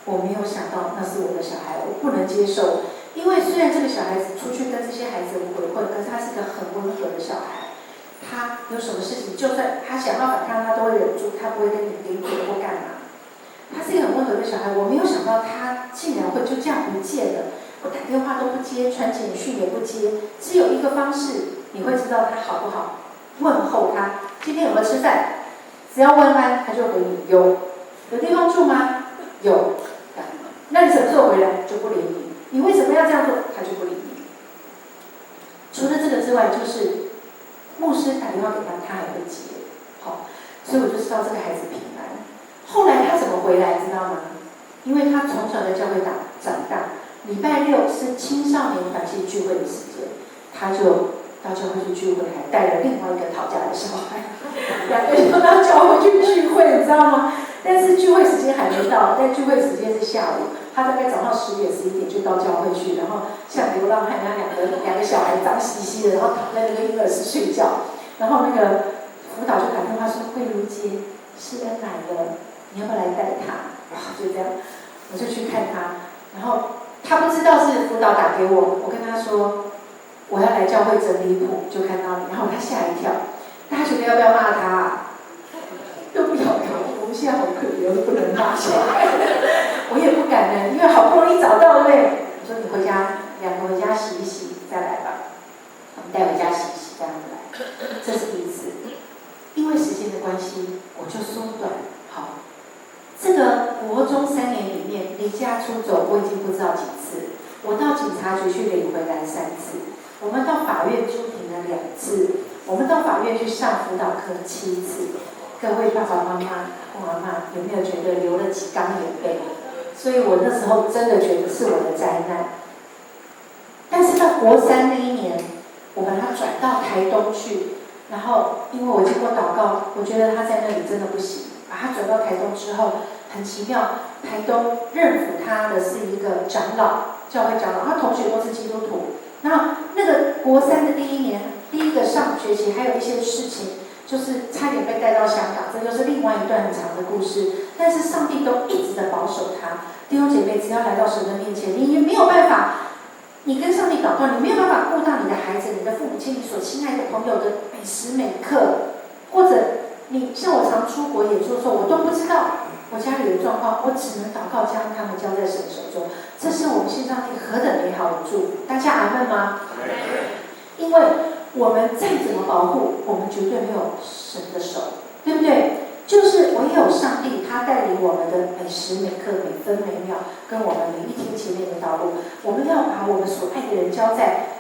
我没有想到那是我的小孩，我不能接受。因为虽然这个小孩子出去跟这些孩子鬼混，可是他是个很温和的小孩。他有什么事情，就算他想要反抗，他都会忍住，他不会跟你顶嘴或干嘛。他是一个很温和的小孩，我没有想到他竟然会就这样不见了。我打电话都不接，传简讯也不接，只有一个方式，你会知道他好不好，问候他，今天有没有吃饭？只要问安，他就回你有。有地方住吗？有。那你什么时候回来？就不理你。你为什么要这样做？他就不理你。除了这个之外，就是牧师打电话给他，他还会接。好，所以我就知道这个孩子平安。后来他怎么回来，知道吗？因为他从小在教会长大，礼拜6是青少年团契聚会的时间，他就到教会去聚会，还带了另外一个讨价的小孩，2个就到教会去聚会，你知道吗？但是聚会时间还没到，但聚会时间是下午，他大概早上10点11点就到教会去，然后像流浪汉那两个小孩脏兮兮的，然后躺在那个婴儿室睡觉，然后那个辅导就打电话说：“慧茹姐，世恩来了，你要不要来带他？”然后就这样，我就去看他，然后他不知道是辅导打给我，我跟他说我要来教会整理谱，就看到你，然后他吓一跳，大家觉得要不要骂他啊？都不要搞，我们现在好可怜，都不能骂小孩，我也不敢呢，因为好不容易找到，对不对？我说你回家，2个回家洗一洗再来吧，我们带回家洗一洗再来，这是第一次。因为时间的关系，我就缩短。好，这个国中3年里面离家出走，我已经不知道几次。我到警察局去领回来3次，我们到法院出庭了2次，我们到法院去上辅导课7次。各位爸爸妈妈、公阿妈有没有觉得流了几缸眼泪？所以我那时候真的觉得是我的灾难。但是到国3那一年，我把他转到台东去，然后因为我经过祷告，我觉得他在那里真的不行，把他转到台东之后，很奇妙，台东认辅他的是一个长老，教会长老，他同学都是基督徒。那个国3的第1年，第一个上学期还有一些事情。就是差点被带到香港，这就是另外一段很长的故事。但是上帝都一直的保守他。弟兄姐妹，只要来到神的面前，你没有办法，你跟上帝祷告，你没有办法顾到你的孩子、你的父母亲、你所亲爱的朋友的每时每刻，或者你像我常出国演出的时候，我都不知道我家里的状况，我只能祷告将他们交在神手中。这是我们信上帝何等美好的祝福！大家阿们吗？因为我们再怎么保护，我们绝对没有神的手，对不对？就是唯有上帝，他带领我们的每时每刻、每分每秒，跟我们每一天前面的道路，我们要把我们所爱的人交在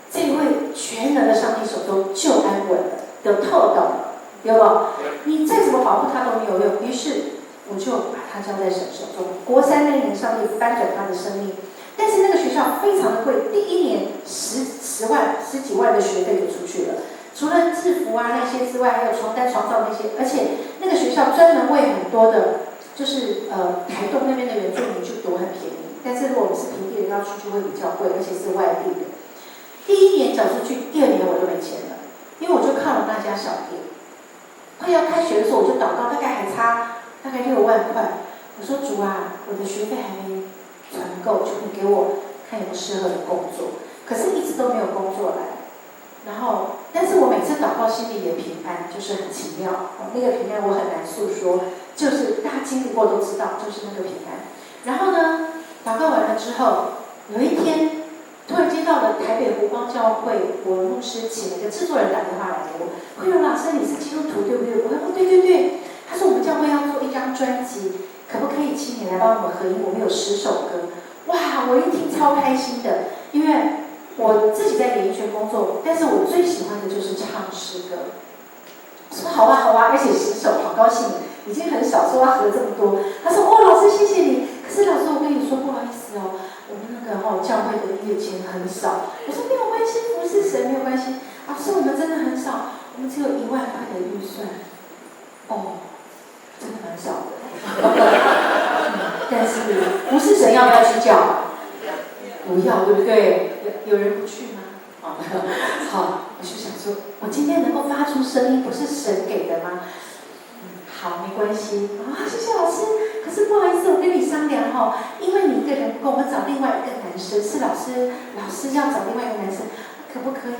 这位全能的上帝手中，就安稳了，有透懂，有没有？你再怎么保护他都没有用。于是我就把他交在神手中。国3那年，上帝翻转他的生命。但是那个学校非常的贵，第1年10万、10几万的学费就出去了。除了制服啊那些之外，还有床单、床罩那些，而且那个学校专门为很多的，就是台东那边的原住民去读，很便宜。但是如果我们是平地人要出去会比较贵，而且是外地的。第1年缴出去，第2年我就没钱了，因为我就靠了那家小店。快要开学的时候，我就祷告，大概还差大概6万块。我说主啊，我的学费还没存够，求你给我看有没有适合的工作。可是一直都没有工作来。然后，但是我每次祷告心里也平安，就是很奇妙。那个平安我很难诉说，就是大家经历过都知道，就是那个平安。然后呢，祷告完了之后，有一天突然接到了台北湖光教会，我牧师请了一个制作人打电话来给我，慧荣老师，你是基督徒对不对？我说对对对。他说我们教会要做一张专辑，可不可以请你来帮我们合音？我们有10首歌。哇，我一听超开心的，因为我自己在演艺圈工作，但是我最喜欢的就是唱诗歌。我说好啊好啊，而且10首，好高兴，已经很少说要合这么多。他说哦，老师谢谢你，可是老师我跟你说不好意思哦，我们那个教会的音乐钱很少。我说没有关系，服侍神没有关系。老师我们真的很少，我们只有1万块的预算。哦，真的蛮少的。但是服侍神要不要去教？不要，对不对？有人不去吗？好，我就想说，我今天能够发出声音，不是神给的吗？好，没关系啊，谢谢老师。可是不好意思，我跟你商量哈，因为你一个人不够，我们找另外一个男生，是老师要找另外一个男生，可不可以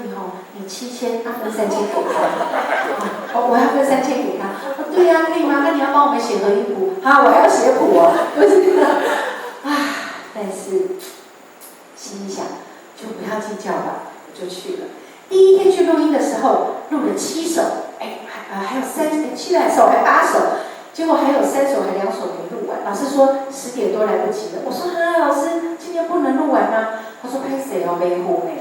你7000，他分3000给他。我要分3000给他。对呀，可以吗？那你要帮我们写合音谱，好，我还要写谱哦，不是但是心里想，就不要计较吧，我就去了。第一天去录音的时候，录了7首，还有7首，还8首，结果还有3首还2首没录完。老师说10点多来不及了。我说老师今天不能录完吗？他说拍谁哦，没糊呢。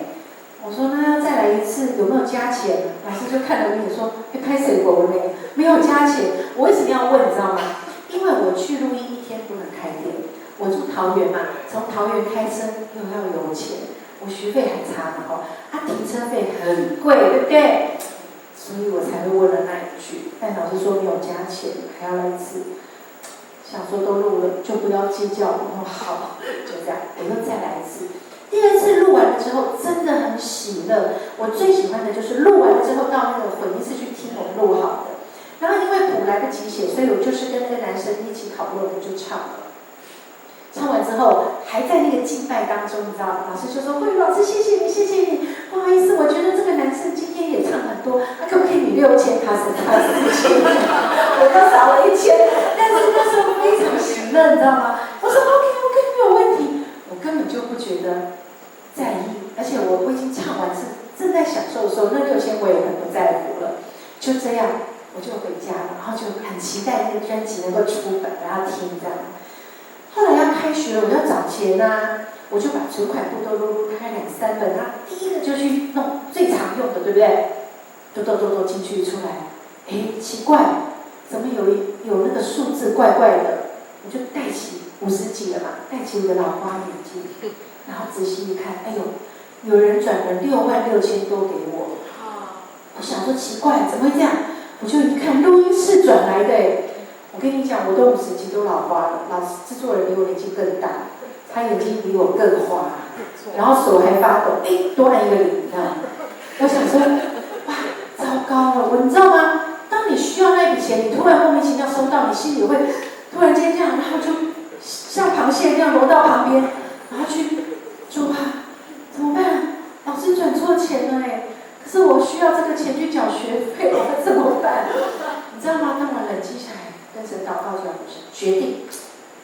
我说那要再来一次，有没有加钱？老师就看了我也说，拍谁我呢？没有加钱。我为什么要问？你知道吗？因为我去录音1天不能开店。我住桃园嘛，从桃园开车又要油钱，我学费还差嘛停车费很贵，对不对？所以我才会问了那一句。但老师说没有加钱，还要来一次。想说都录了，就不要计较。好，就这样，我又再来一次。第2次录完了之后，真的很喜乐。我最喜欢的就是录完了之后到那个混音室去听我们录好的。然后因为谱来不及写，所以我就是跟那个男生一起讨论，我就唱了。唱完之后，还在那个敬拜当中，你知道吗？老师就说：“慧老师，谢谢你，谢谢你。不好意思，我觉得这个男生今天也唱很多，可不可以你6000，他4000，我就少了1000。但是那时候非常喜乐，你知道吗？我说 OK， 没有问题，我根本就不觉得在意，而且我已经唱完，是正在享受的时候，那6000我也很不在乎了。就这样，我就回家了，然后就很期待那个专辑能够出本，然后听这样。后来要开学了，我要找钱我就把存款簿都录开2、3本。第一个就去弄最常用的，对不对？都进去出来，奇怪，怎么有那个数字怪怪的？我就戴起50几了嘛，戴起我的老花眼镜，然后仔细一看，有人转了66000多给我。我想说奇怪，怎么会这样？我就一看，录音室转来的我跟你讲，我都50几都老花了，制作人比我年纪更大，他眼睛比我更花，然后手还发抖，多按一个0，我想说，哇，糟糕了，你知道吗？当你需要那笔钱，你突然莫名其妙收到，你心里会突然间这样，然后就像螃蟹这样挪到旁边，然后去主啊，怎么办？老师转错钱了可是我需要这个钱去缴学费，我怎么办？你知道吗？当我冷静下来，跟神祷告就决定，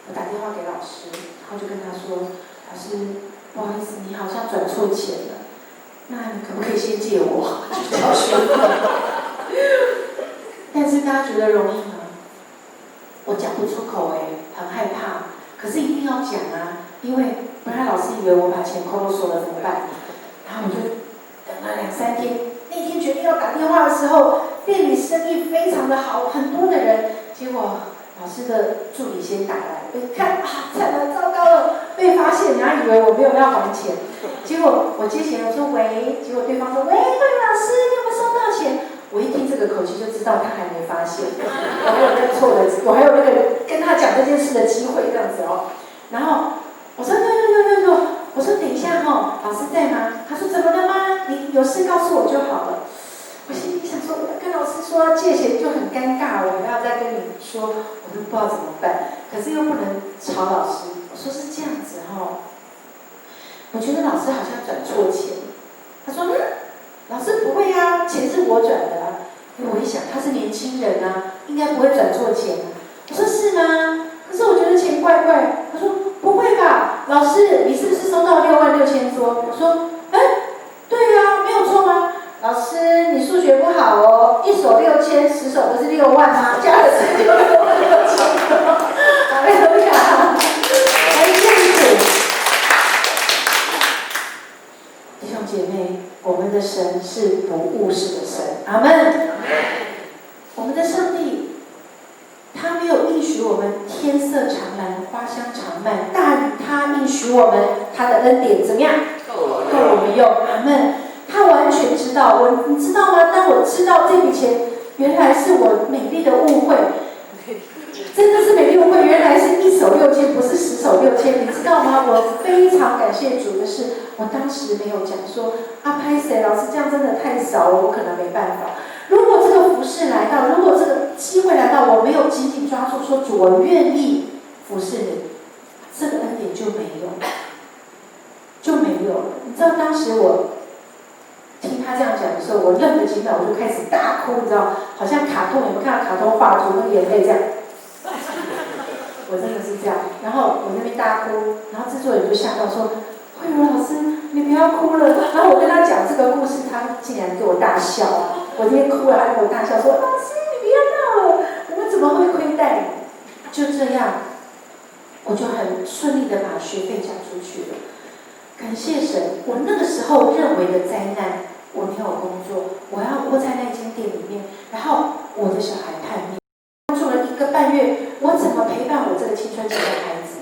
我打电话给老师，然后就跟他说：“老师，不好意思，你好像转错钱了，那你可不可以先借我去缴学费？”但是大家觉得容易吗？我讲不出口很害怕，可是一定要讲因为不然老师以为我把钱抠搜了怎么办？然后我就等了2、3天，那天决定要打电话的时候，店里生意非常的好，很多的人。结果老师的助理先打来，我一看惨了，糟糕了，被发现，人家以为我没有要还钱。结果我接起来，我说喂，结果对方说喂，慧老师，你有没有收到钱？我一听这个口气就知道他还没发现，我还有认错的，我还有那个跟他讲这件事的机会这样子然后我说有，我说等一下老师在吗？他说怎么了吗？你有事告诉我就好了。我心里想说，我要跟老师说借钱就很尴尬，我要再跟你说，我都不知道怎么办，可是又不能吵老师。我说是这样子哈，我觉得老师好像转错钱。他说老师不会啊，钱是我转的啊。我一想他是年轻人啊，应该不会转错钱啊。我说是吗？可是我觉得钱怪怪。他说不会吧，老师你是不是收到66000多？我说对啊，没有错吗？老师你数学不好哦，一手6000，10手不是6万吗？加了10就66000多。哈利路亚，感谢主。弟兄姐妹，我们的神是不误事的神，阿们。我们的上帝，他没有应许我们天色长蓝，花香长漫，大于他应许我们他的恩典怎么样？够我们用，阿们。他完全知道你知道吗？当我知道这笔钱原来是我美丽的误会，真的是美丽误会，原来是一手6000，不是10手6000，你知道吗？我非常感谢主的是，我当时没有讲说拍谁老师这样真的太少了，我可能没办法。如果这个服事来到，如果这个机会来到，我没有紧紧抓住说主，我愿意服侍你，这个恩典就没有了。你知道当时我听他这样讲的时候，我愣了几秒，我就开始大哭，你知道，好像卡通，有没有看到卡通画图那个眼泪这样？我真的是这样，然后我那边大哭，然后制作人就吓到说：“慧茹老师，你不要哭了。”然后我跟他讲这个故事，他竟然给我大笑。我那边哭了，他给我大笑说：“老师，你不要闹了，我们怎么会亏待你？”就这样，我就很顺利的把学费缴出去了。感谢神，我那个时候认为的灾难，我没有工作，我要窝在那间店里面，然后我的小孩叛逆，住了1个半月，我怎么陪伴我这个青春期的孩子？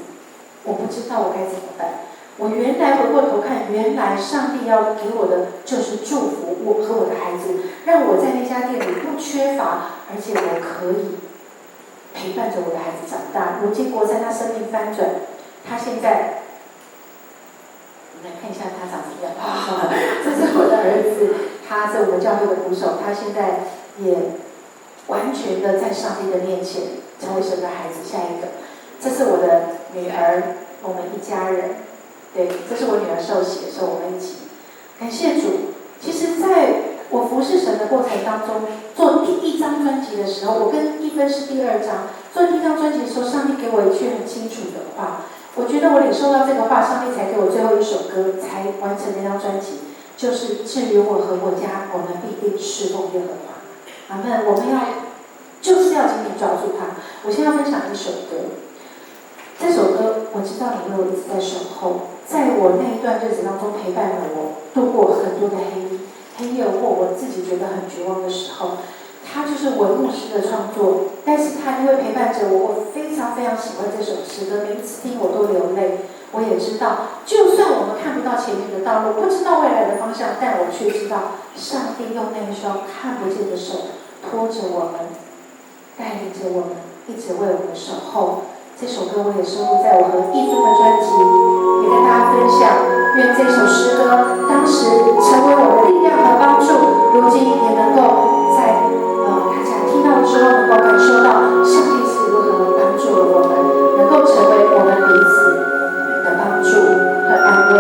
我不知道我该怎么办。我原来回过头看，原来上帝要给我的就是祝福我和我的孩子，让我在那家店里不缺乏，而且我可以陪伴着我的孩子长大。如今国3他生命翻转，他现在，我们来看一下他长什么样。这是我的儿子，他是我们教会的鼓手，他现在也完全的在上帝的面前成为神的孩子。下一个，这是我的女儿，我们一家人。对，这是我女儿受洗的时候，我们一起感谢主。其实，在我服侍神的过程当中，做第1张专辑的时候，我跟一分是第2张。做第1张专辑的时候，上帝给我一句很清楚的话，我觉得我领受到这个话，上帝才给我最后一首歌，才完成那张专辑，就是至于我和我家，我们必定侍奉耶和华。阿们。我们就是要紧紧抓住它。我现在要分享一首歌，这首歌我知道你们一直在守候。在我那一段日子当中，陪伴了我度过很多的黑夜或我自己觉得很绝望的时候，它就是文牧师的创作，但是它因为陪伴着我，我非常非常喜欢这首诗歌，每一次听我都流泪。我也知道，就算我们看不到前面的道路，不知道未来的方向，但我却知道，上帝用那一双看不见的手拖着我们，带领着我们，一直为我们守候。这首歌我也收录在我和一分的专辑，也跟大家分享。愿这首诗歌当时成为我的力量和帮助，如今也能够在大家听到之后，能够感受到上帝是如何帮助了我们，能够成为我们彼此的帮助和安慰。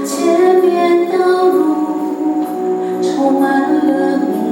前面道路充满了迷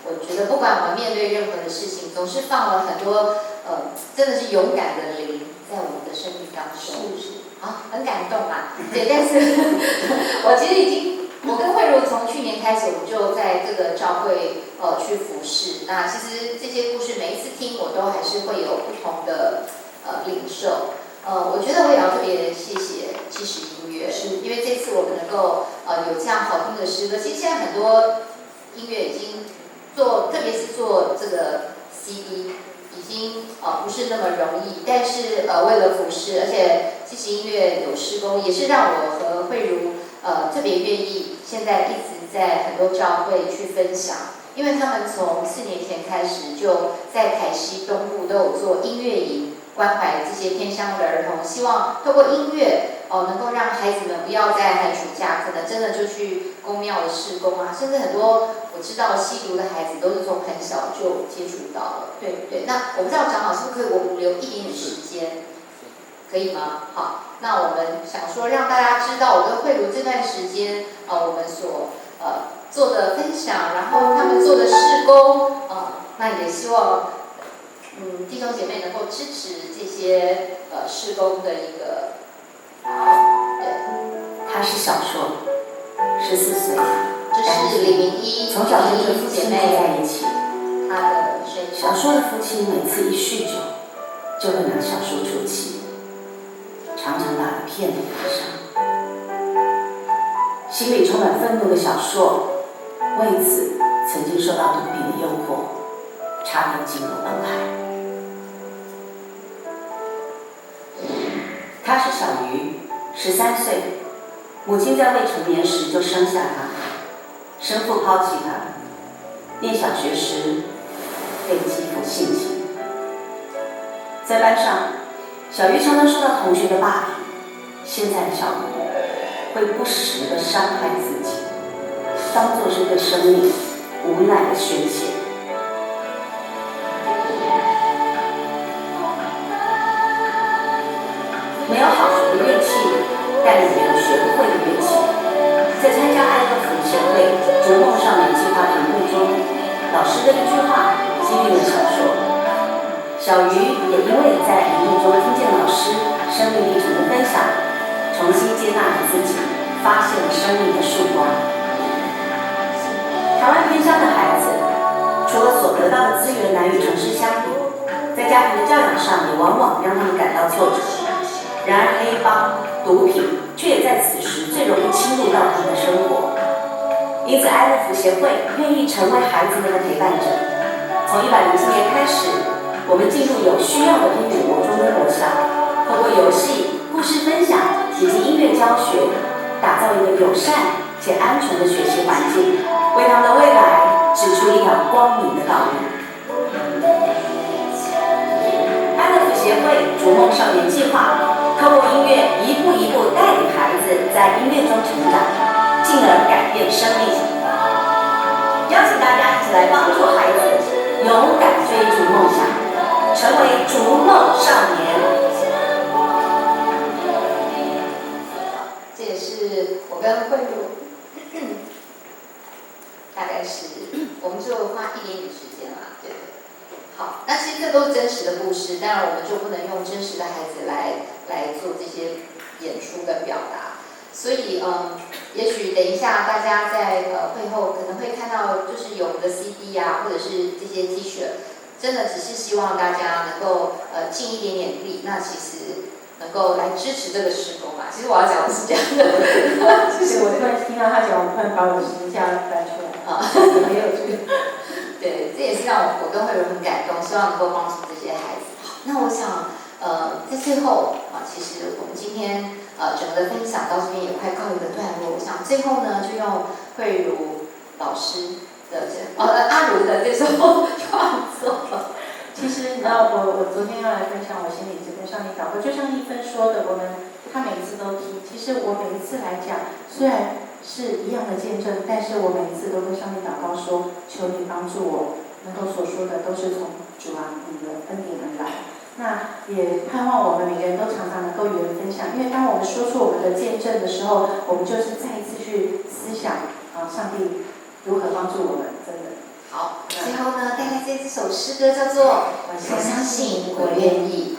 我觉得不管我们面对任何的事情，总是放了很多真的是勇敢的灵在我们的生命当中。是啊，很感动啊。对，但是我其实我跟慧茹从去年开始，我们就在这个教会去服侍。那其实这些故事每一次听，我都还是会有不同的领受。我觉得我也要特别谢谢即时音乐，因为这次我们能够有这样好听的诗歌。其实现在很多音乐已经特别是做这个 CD， 已经不是那么容易。但是为了服侍，而且即时音乐有施工，也是让我和慧茹特别愿意现在一直在很多教会去分享。因为他们从4年前开始就在台西东部都有做音乐营，关怀这些偏乡的儿童，希望透过音乐能够让孩子们不要在寒暑假可能真的就去公庙的事工啊，甚至很多我知道吸毒的孩子都是从很小就接触到了。对，那我不知道长老是不是可以我们留一点点时间，可以吗？好，那我们想说让大家知道我跟慧茹这段时间我们所做的分享，然后他们做的事工那也希望弟兄姐妹能够支持这些事工的一个他是小硕，14岁，这是李明一从小跟着父亲住在一起。他的身小硕的父亲每次一酗酒，就会拿小硕出气，常常把他骗得悲伤。心里充满愤怒的小硕，为此曾经受到毒品的诱惑，差点进入崩海。他是小鱼，13岁，母亲在未成年时就生下他，生父抛弃他。念小学时被继父性侵，在班上，小鱼常常受到同学的霸凌。现在的小鱼会不时地伤害自己，当作是对生命无奈的宣泄。没有好学的乐器，但也没有学不会的乐器。在参加爱乐福协会逐梦少年计划团队中，老师的一句话激励了小硕。小鱼也因为在营队中听见老师生命历程的分享，重新接纳了自己，发现了生命的曙光。台湾偏乡的孩子，除了所得到的资源难与城市相比，在家庭的教养上也往往让他们感到挫折。然而黑帮、毒品却也在此时最容易侵入到他们的生活。因此爱乐福协会愿意成为孩子们的陪伴者。从107年开始，我们进入有需要的偏远国中跟国小，透过游戏、故事分享以及音乐教学，打造一个友善且安全的学习环境，为他们的未来指出一条光明的道路。爱乐福协会逐梦少年计划透过音乐一步一步带领孩子在音乐中成长，进而改变生命。邀请大家一起来帮助孩子勇敢追逐梦想，成为逐梦少年。这也是我跟慧茹大概是我们就花一点点时间啦，对。好，那其实这都是真实的故事，当然我们就不能用真实的孩子来做这些演出跟表达，所以也许等一下大家在会后可能会看到，就是有我们的 CD 啊，或者是这些 T 恤，真的只是希望大家能够尽一点点力，那其实能够来支持这个施工嘛。其实我要讲的是这样的，其实我突然听到他讲，我突然把我的十字架翻出来，没有这个。对，这也是让我跟慧茹很感动，希望能够帮助这些孩子。那我想，在最后其实我们今天整个的分享到这边也快告一个段落。我想最后呢，就用慧茹老师的阿茹的这首创作。其实你知道，我昨天要来分享我心里这跟上帝祷告，就像一芬说的，他每一次都提。其实我每一次来讲，虽然是一样的见证，但是我每一次都跟上帝祷告说，求你帮助我，能够所说的都是从主啊你的恩典而来。那也盼望我们每个人都常常能够与人分享，因为当我们说出我们的见证的时候，我们就是再一次去思想上帝如何帮助我们，真的。好，最后呢，带来这首诗歌叫做《我相信我愿意》。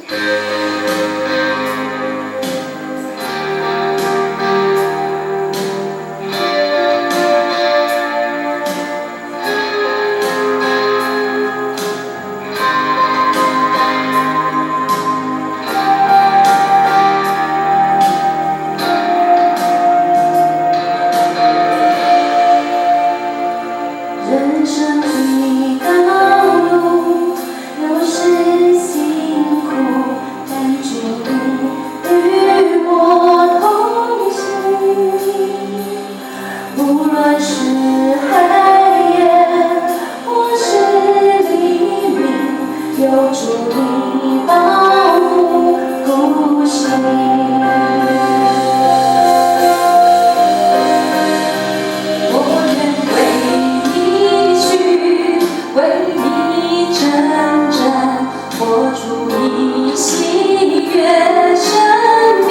人生的道路有时辛苦，但主你与我同行。无论是黑夜或是黎明，有主你保护护行。为你征战，活出你喜悦生命，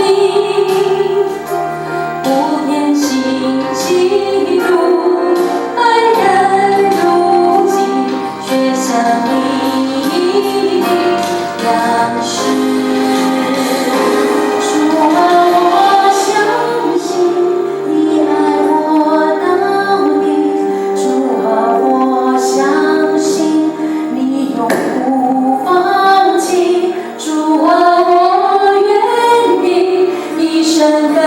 不变心基督，爱人如己，却像你样式。主啊，我相信你爱我到底，主啊，我相信你永不放弃，主啊，我愿意一生跟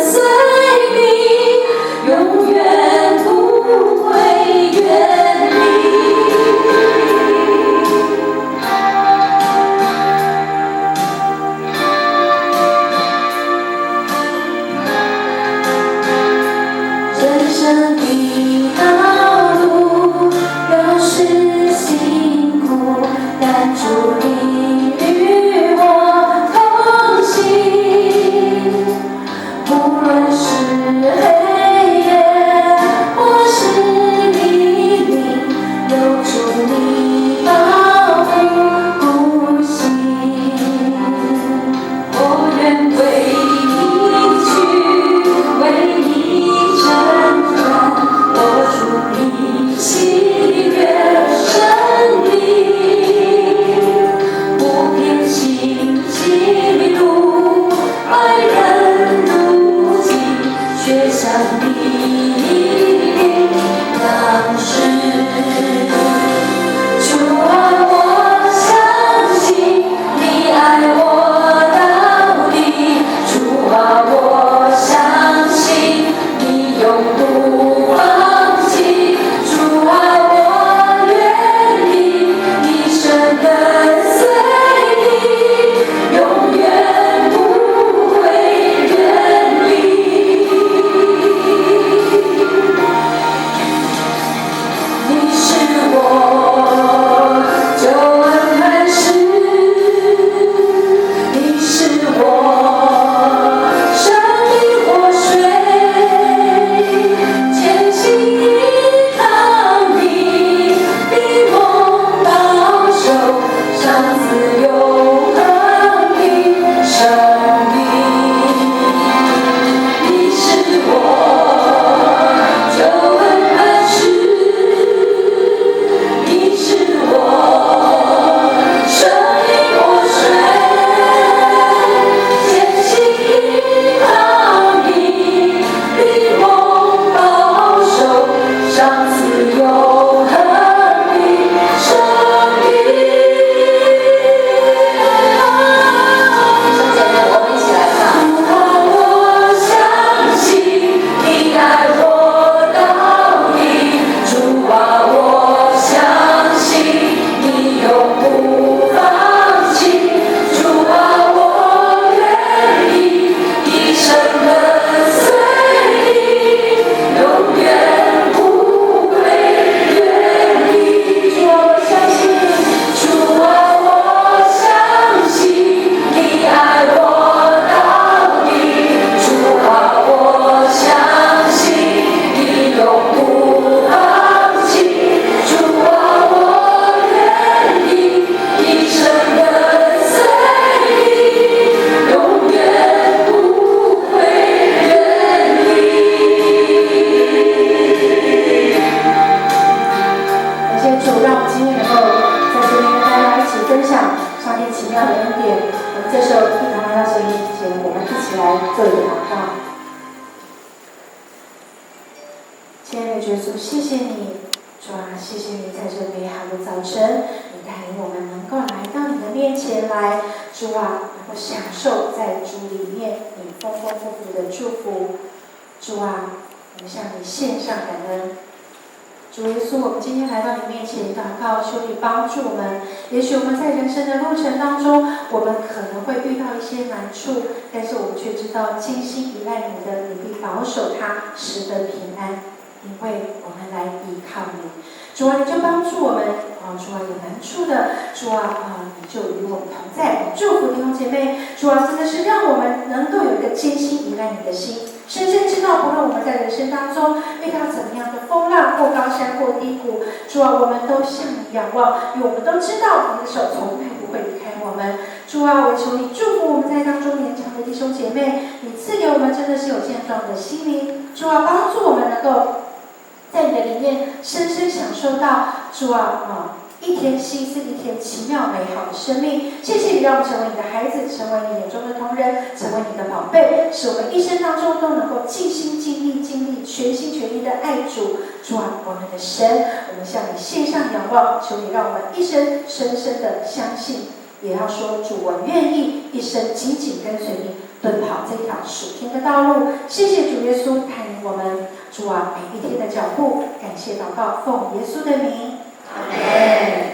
随你，永远不会远离。人生的道路有时辛苦，但主你与我同行。无论是黑夜或是黎明，有主你保护护行。我愿为你去，为你征战，活出你喜悦生命，不偏心基督，爱人如己，却像你样式。让我们今天能够在这边跟大家一起分享上帝奇妙的恩典。我们这时候一同来到神面前，我们一起来做一个祷告。亲爱的耶稣，谢谢你，主啊，谢谢你在这美好的早晨，你带领我们能够来到你的面前来，主啊，能够享受在主里面你丰丰富富的祝福。主啊，我们向你献上感恩。主耶稣，我们今天来到你面前祷告，求你帮助我们。也许我们在人生的路程当中，我们可能会遇到一些难处，但是我们却知道，精心依赖你的，你必保守他，使得平安。因为我们来依靠你，主啊，你就帮助我们主啊，有难处的，主啊你就与我们同在，祝福弟兄姐妹，主啊，真的是让我们能够有一个艰辛依赖你的心，深深知道，不论我们在人生当中遇到怎么样的风浪或高山或低谷，主啊，我们都向你仰望，因为我们都知道你的手从来不会离开我们。主啊，我求你祝福我们在当中年长的弟兄姐妹，你赐给我们真的是有健壮的心灵，主啊，帮助我们能够在你的里面深深享受到，主啊一天新似一天奇妙美好的生命。谢谢你让我们成为你的孩子，成为你眼中的同人，成为你的宝贝，使我们一生当中都能够尽心尽力全心全意的爱主。主啊，我们的神，我们向你献上仰望，求你让我们一生深深的相信，也要说主，我愿意一生紧紧跟随你，奔跑这条属天的道路。谢谢主耶稣带领我们，主啊，每一天的脚步。感谢祷告，奉耶稣的名，阿门。